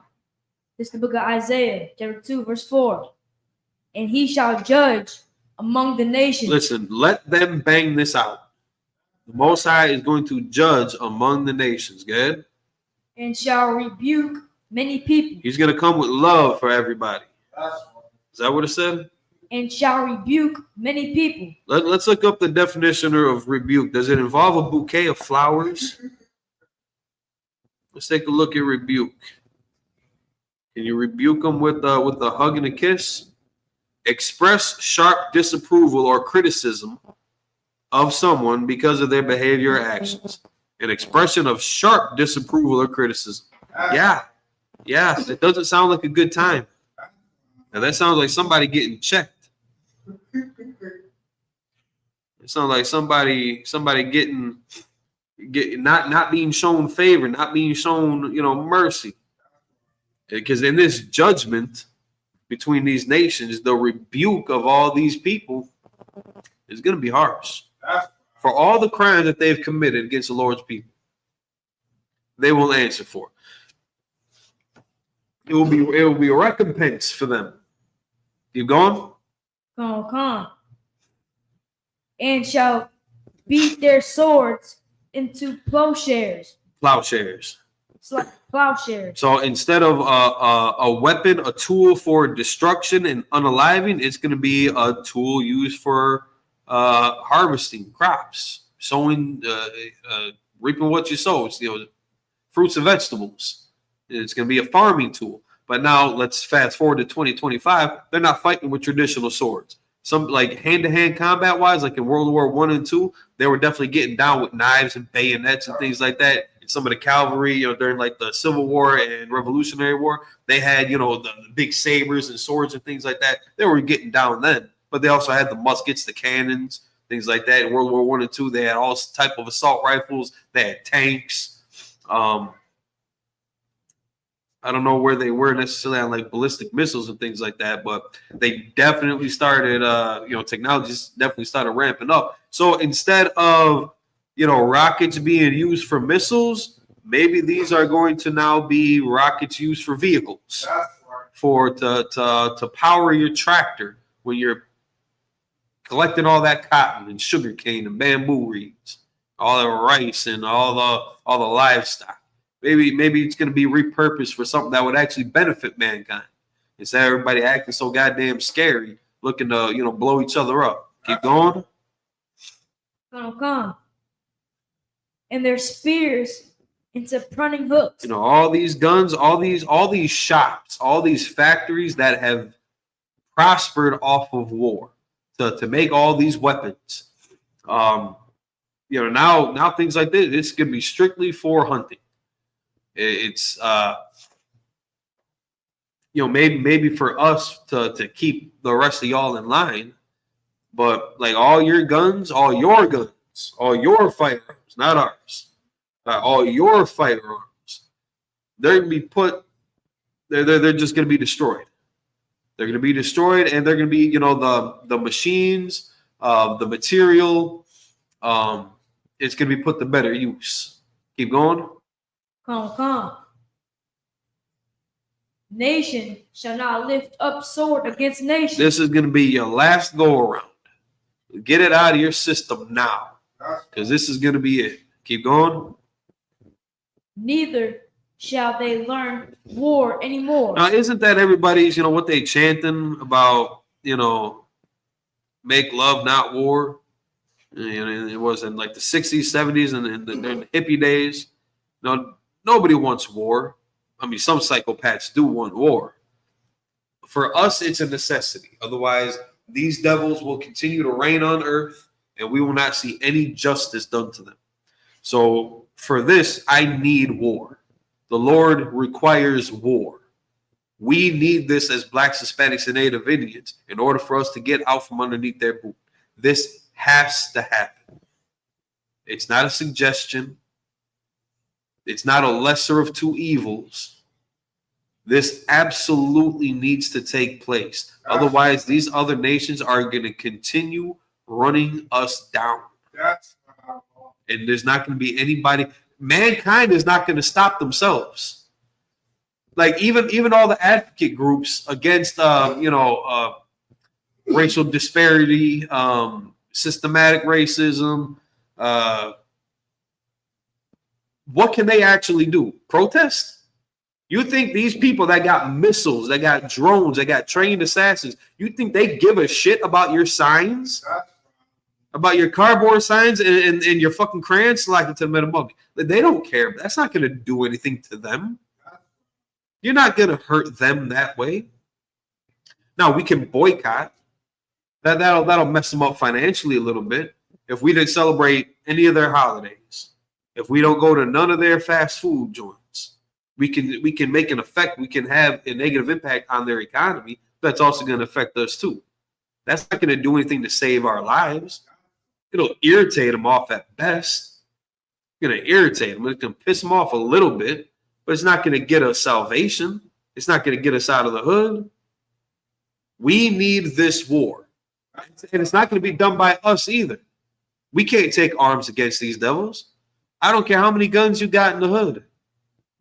S8: This is the book of Isaiah, chapter 2, verse 4. And he shall judge among the nations.
S9: Listen, let them bang this out. The Most High is going to judge among the nations. Go ahead.
S8: And shall rebuke many people.
S9: He's going to come with love for everybody. Is that what it said?
S8: And shall rebuke many people.
S9: Let's look up the definition of rebuke. Does it involve a bouquet of flowers? Let's take a look at rebuke. Can you rebuke them with a hug and a kiss? Express sharp disapproval or criticism of someone because of their behavior or actions. An expression of sharp disapproval or criticism. Yeah, it doesn't sound like a good time. Now that sounds like somebody getting checked. It sounds like somebody getting not being shown favor, not being shown mercy. Because in this judgment between these nations, the rebuke of all these people is going to be harsh for all the crimes that they've committed against the Lord's people. They will answer for. It will be a recompense for them. Keep going.
S8: Come. And shall beat their swords into plowshares.
S9: Plowshares.
S8: Plowshares.
S9: So instead of a weapon, a tool for destruction and unaliving, it's going to be a tool used for harvesting crops, sowing, reaping what you sow. It's, fruits and vegetables. It's going to be a farming tool. But now let's fast forward to 2025. They're not fighting with traditional swords. Some like hand-to-hand combat wise, like in World War I and II, they were definitely getting down with knives and bayonets and things like that. And some of the cavalry, during like the Civil War and Revolutionary War, they had, the big sabers and swords and things like that. They were getting down then. But they also had the muskets, the cannons, things like that. In World War I and II, they had all type of assault rifles. They had tanks. I don't know where they were necessarily on like ballistic missiles and things like that, but they definitely started, technologies definitely started ramping up. So instead of, rockets being used for missiles, maybe these are going to now be rockets used for vehicles, to power your tractor when you're collecting all that cotton and sugar cane and bamboo reeds, all the rice and all the livestock. Maybe it's going to be repurposed for something that would actually benefit mankind. Instead of everybody acting so goddamn scary, looking to, blow each other up. Keep going.
S8: Come. And their spears into pruning hooks.
S9: All these guns, all these shops, all these factories that have prospered off of war to make all these weapons. Now things like this, it's going to be strictly for hunting. It's maybe for us to keep the rest of y'all in line, but like all your guns firearms, all your firearms, not ours, all your firearms, they're going to be put, they're just going to be destroyed. They're going to be destroyed, and they're going to be, you know, the machines, the material, it's going to be put to better use. Keep going.
S8: Come. Nation shall not lift up sword against nation.
S9: This is going to be your last go around. Get it out of your system now, because this is going to be it. Keep going.
S8: Neither shall they learn war anymore.
S9: Now, isn't that everybody's, you know, what they chanting about, you know, make love, not war? You know, it was in like the 60s, 70s, and the hippie days. No, nobody wants war. I mean, some psychopaths do want war. For us, it's a necessity. Otherwise, these devils will continue to reign on earth, and we will not see any justice done to them. So for this, I need war. The Lord requires war. We need this as Blacks, Hispanics, and Native Indians in order for us to get out from underneath their boot. This has to happen. It's not a suggestion. It's not a lesser of two evils. This absolutely needs to take place. Otherwise, these other nations are going to continue running us down. And there's not going to be anybody. Mankind is not going to stop themselves. Like even all the advocate groups against racial disparity, systematic racism, what can they actually do? Protest? You think these people that got missiles, that got drones, that got trained assassins, you think they give a shit about your signs? About your cardboard signs and your fucking crayons selected to Metamug? They don't care. That's not going to do anything to them. You're not going to hurt them that way. Now, we can boycott. That'll mess them up financially a little bit. If we didn't celebrate any of their holidays, if we don't go to none of their fast food joints, we can make an effect. We can have a negative impact on their economy. That's also going to affect us too. That's not going to do anything to save our lives. It'll irritate them off at best. It's going to irritate them. It's going to piss them off a little bit, but it's not going to get us salvation. It's not going to get us out of the hood. We need this war. And it's not going to be done by us either. We can't take arms against these devils. I don't care how many guns you got in the hood.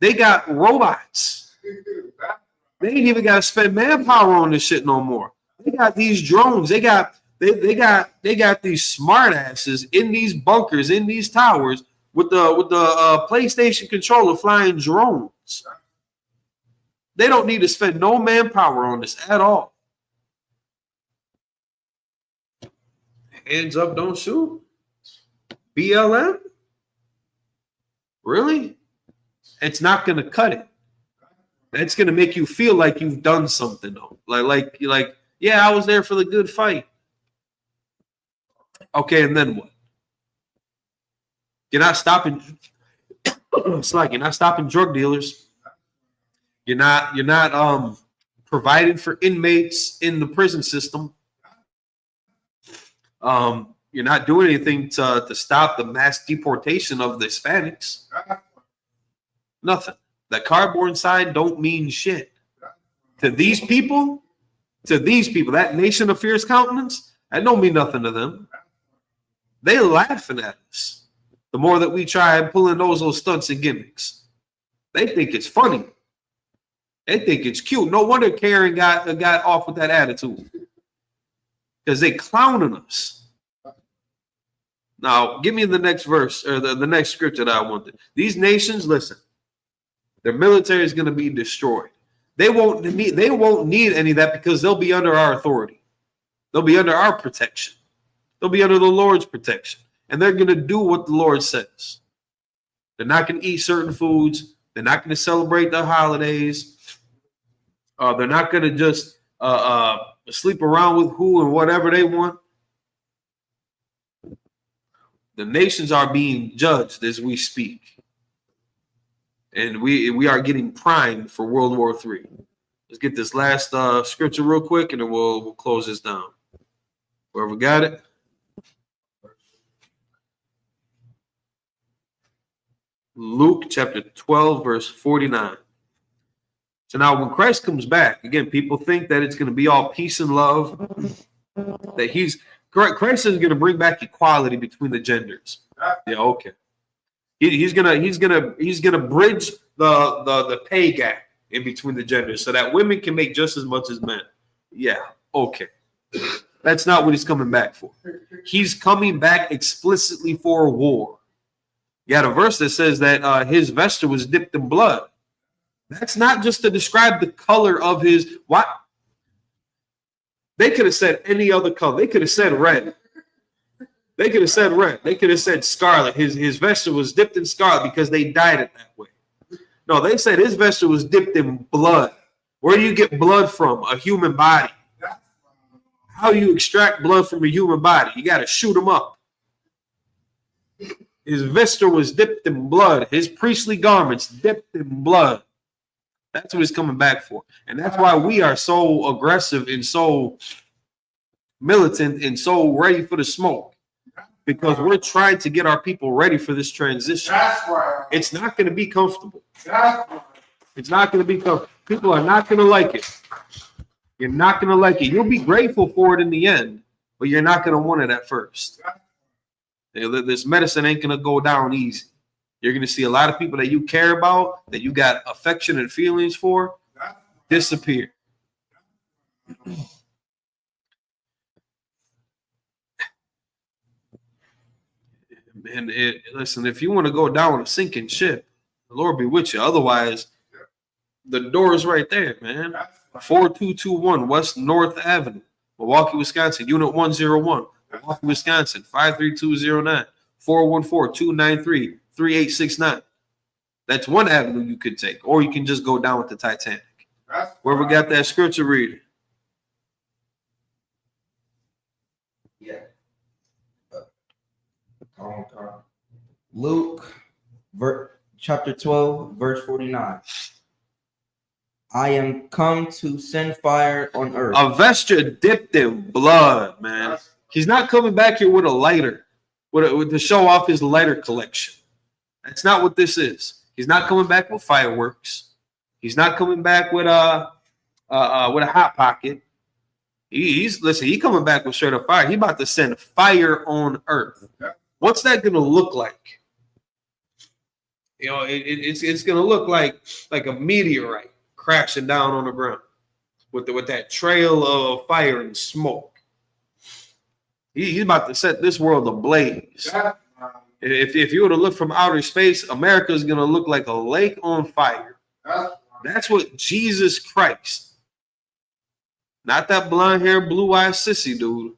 S9: They got robots. They ain't even got to spend manpower on this shit no more. They got these drones. They got these smart asses in these bunkers, in these towers with the PlayStation controller flying drones. They don't need to spend no manpower on this at all. Hands up, don't shoot. BLM? Really? It's not going to cut it. It's going to make you feel like you've done something, though. Like, yeah, I was there for the good fight. Okay, and then what? You're not stopping. It's like you're not stopping drug dealers. You're not providing for inmates in the prison system. You're not doing anything to stop the mass deportation of the Hispanics. Nothing. That cardboard sign don't mean shit. To these people, that nation of fierce countenance, that don't mean nothing to them. They laughing at us. The more that we try pulling those little stunts and gimmicks. They think it's funny. They think it's cute. No wonder Karen got off with that attitude. Because they clowning us. Now, give me the next verse or the next scripture that I wanted. These nations, listen, their military is going to be destroyed. They won't need any of that because they'll be under our authority. They'll be under our protection. They'll be under the Lord's protection. And they're going to do what the Lord says. They're not going to eat certain foods. They're not going to celebrate the holidays. They're not going to just sleep around with who and whatever they want. The nations are being judged as we speak. And we are getting primed for World War III. Let's get this last scripture real quick, and then we'll close this down. Whoever got it.
S1: Luke chapter 12, verse 49. So now when Christ comes back, again, people think that it's going to be all peace and love, that Christ is going to bring back equality between the genders. Yeah, okay. He's gonna bridge the pay gap in between the genders so that women can make just as much as men. Yeah, okay. That's not what he's coming back for. He's coming back explicitly for a war. You got a verse that says that his vesture was dipped in blood. That's not just to describe the color of his. What? They could have said any other color. They could have said red. They could have said red. They could have said scarlet. His vesture was dipped in scarlet because they dyed it that way. No, they said his vesture was dipped in blood. Where do you get blood from? A human body. How do you extract blood from a human body? You got to shoot him up. His vesture was dipped in blood. His priestly garments dipped in blood. That's what he's coming back for. And that's why we are so aggressive and so militant and so ready for the smoke. Because we're trying to get our people ready for this transition.
S3: That's right.
S1: It's not going to be comfortable.
S3: That's right.
S1: It's not going to be comfortable. People are not going to like it. You're not going to like it. You'll be grateful for it in the end, but you're not going to want it at first. This medicine ain't going to go down easy. You're going to see a lot of people that you care about, that you got affectionate feelings for, disappear. And listen, if you want to go down with a sinking ship, the Lord be with you. Otherwise, the door is right there, man. 4221 West North Avenue, Milwaukee, Wisconsin, Unit 101, Milwaukee, Wisconsin, 53209, 414-293-3869. That's one avenue you could take, or you can just go down with the Titanic. Where we got that scripture reading?
S10: Yeah. Luke, chapter 12, verse 49. I am come to send fire on earth.
S1: A vesture dipped in blood, man. He's not coming back here with a lighter, to show off his lighter collection. That's not what this is. He's not coming back with fireworks. He's not coming back with a hot pocket. He's coming back with straight up fire. He's about to send fire on earth. What's that going to look like? You know, it's going to look like a meteorite crashing down on the ground with that trail of fire and smoke. He's about to set this world ablaze. If you were to look from outer space, America is going to look like a lake on fire. That's what Jesus Christ, not that blonde-haired, blue-eyed sissy dude.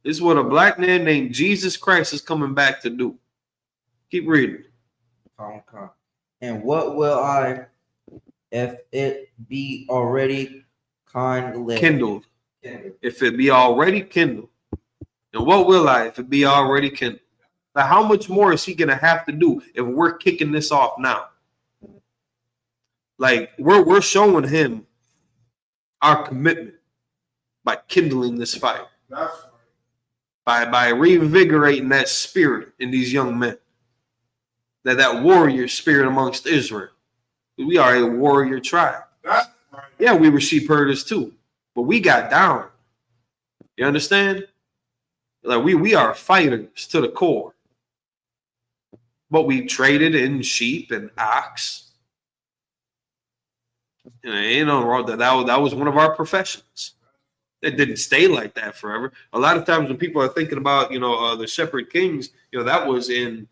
S1: This is what a black man named Jesus Christ is coming back to do. Keep reading.
S10: And what will I, if it be already kindled?
S1: If it be already kindled. And what will I, if it be already kindled? Now, how much more is he going to have to do if we're kicking this off now? Like, we're showing him our commitment by kindling this fire. By reinvigorating that spirit in these young men. That warrior spirit amongst Israel. We are a warrior tribe. Yeah, we were sheep herders too, but we got down. You understand? Like we are fighters to the core. But we traded in sheep and ox. You know, that was one of our professions. It didn't stay like that forever. A lot of times when people are thinking about, the shepherd kings, that was in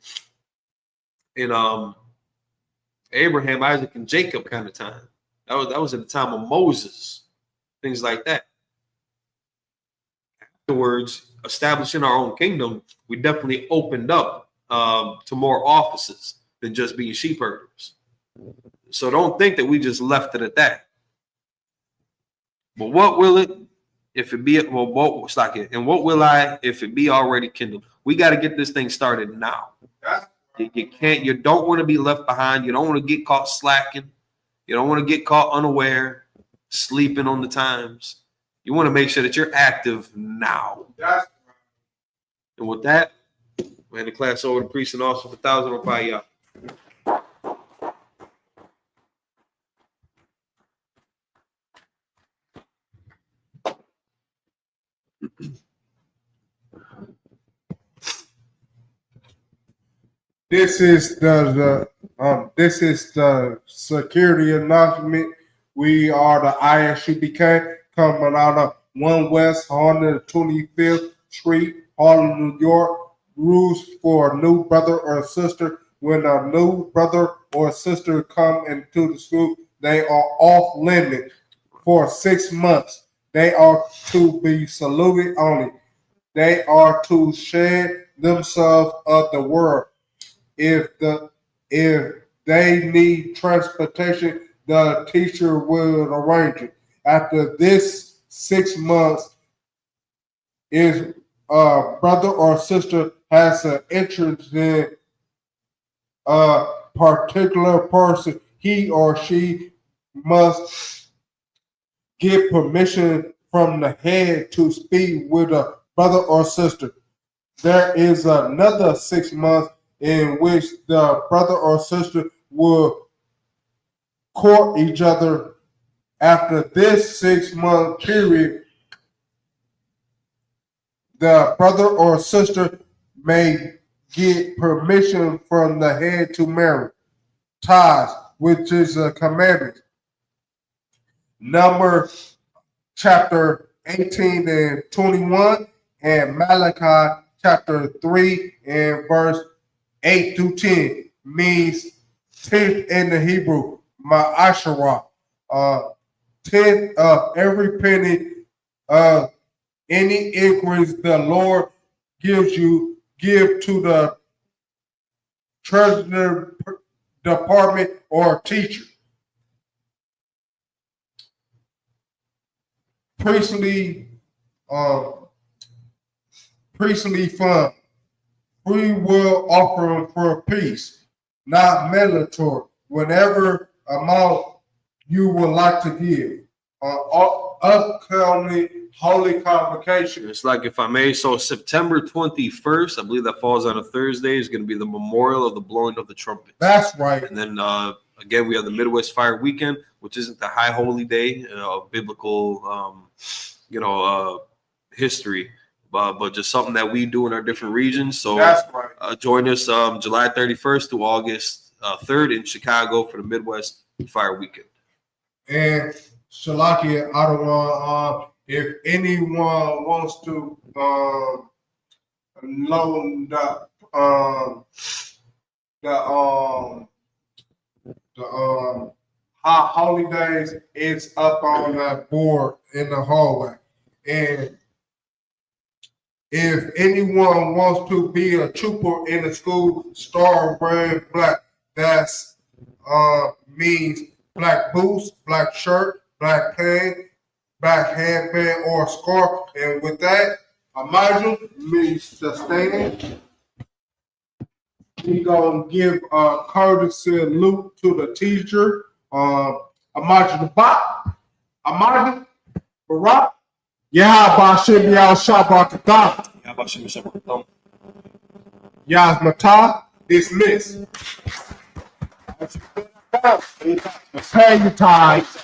S1: Abraham, Isaac, and Jacob kind of time. That was at the time of Moses, things like that. Afterwards, establishing our own kingdom, we definitely opened up to more offices than just being sheep herders. So don't think that we just left it at that. But what will it, if it be, well, what, like it, and what will I, if it be already kindled? We got to get this thing started now. You don't want to be left behind. You don't want to get caught slacking. You don't want to get caught unaware, sleeping on the times. You want to make sure that you're active now. And with that, we'll hand the class over to priest and also for 1,000 on y'all.
S3: This is the security announcement. We are the ISUPK coming out of 1 West 125th Street, Harlem, New York. Rules for a new brother or sister. When a new brother or sister come into the school, they are off limit for 6 months. They are to be saluted only. They are to shed themselves of the world. If they need transportation, the teacher will arrange it. After this 6 months, is brother or sister has an interest in a particular person, he or she must get permission from the head to speak with a brother or sister. There is another 6 months in which the brother or sister will court each other. After this 6 month period, the brother or sister may get permission from the head to marry. Ties, which is a commandment. Number chapter 18 and 21, and Malachi chapter 3 and verse 8 through 10 means 10th in the Hebrew, ma'asharah. 10th of every penny of any increase the Lord gives you, give to the treasury department or teacher. Priestly fund. Free will offering for peace, not mandatory. Whatever amount you would like to give. Upcoming holy convocation.
S1: It's like, if I may, so September 21st, I believe that falls on a Thursday, is going to be the memorial of the blowing of the trumpets.
S3: That's right.
S1: And then again, we have the Midwest Fire Weekend, which isn't the high holy day of biblical, history, but just something that we do in our different regions. So
S3: that's right.
S1: Join us July 31st to August 3rd in Chicago for the Midwest Fire Weekend.
S3: And Shalakia, I don't want if anyone wants to loan the holidays, it's up on that board in the hallway. And if anyone wants to be a trooper in the school, star wearing black, that's means black boots, black shirt, black pants, black headband or scarf. And with that, Imagine means to stand. We gonna give a courtesy salute to the teacher. Imagine the bot. Imagine Barak. Yeah, Bashim Yal Shabbat. Yaz Mata, dismiss. Pay your tithes.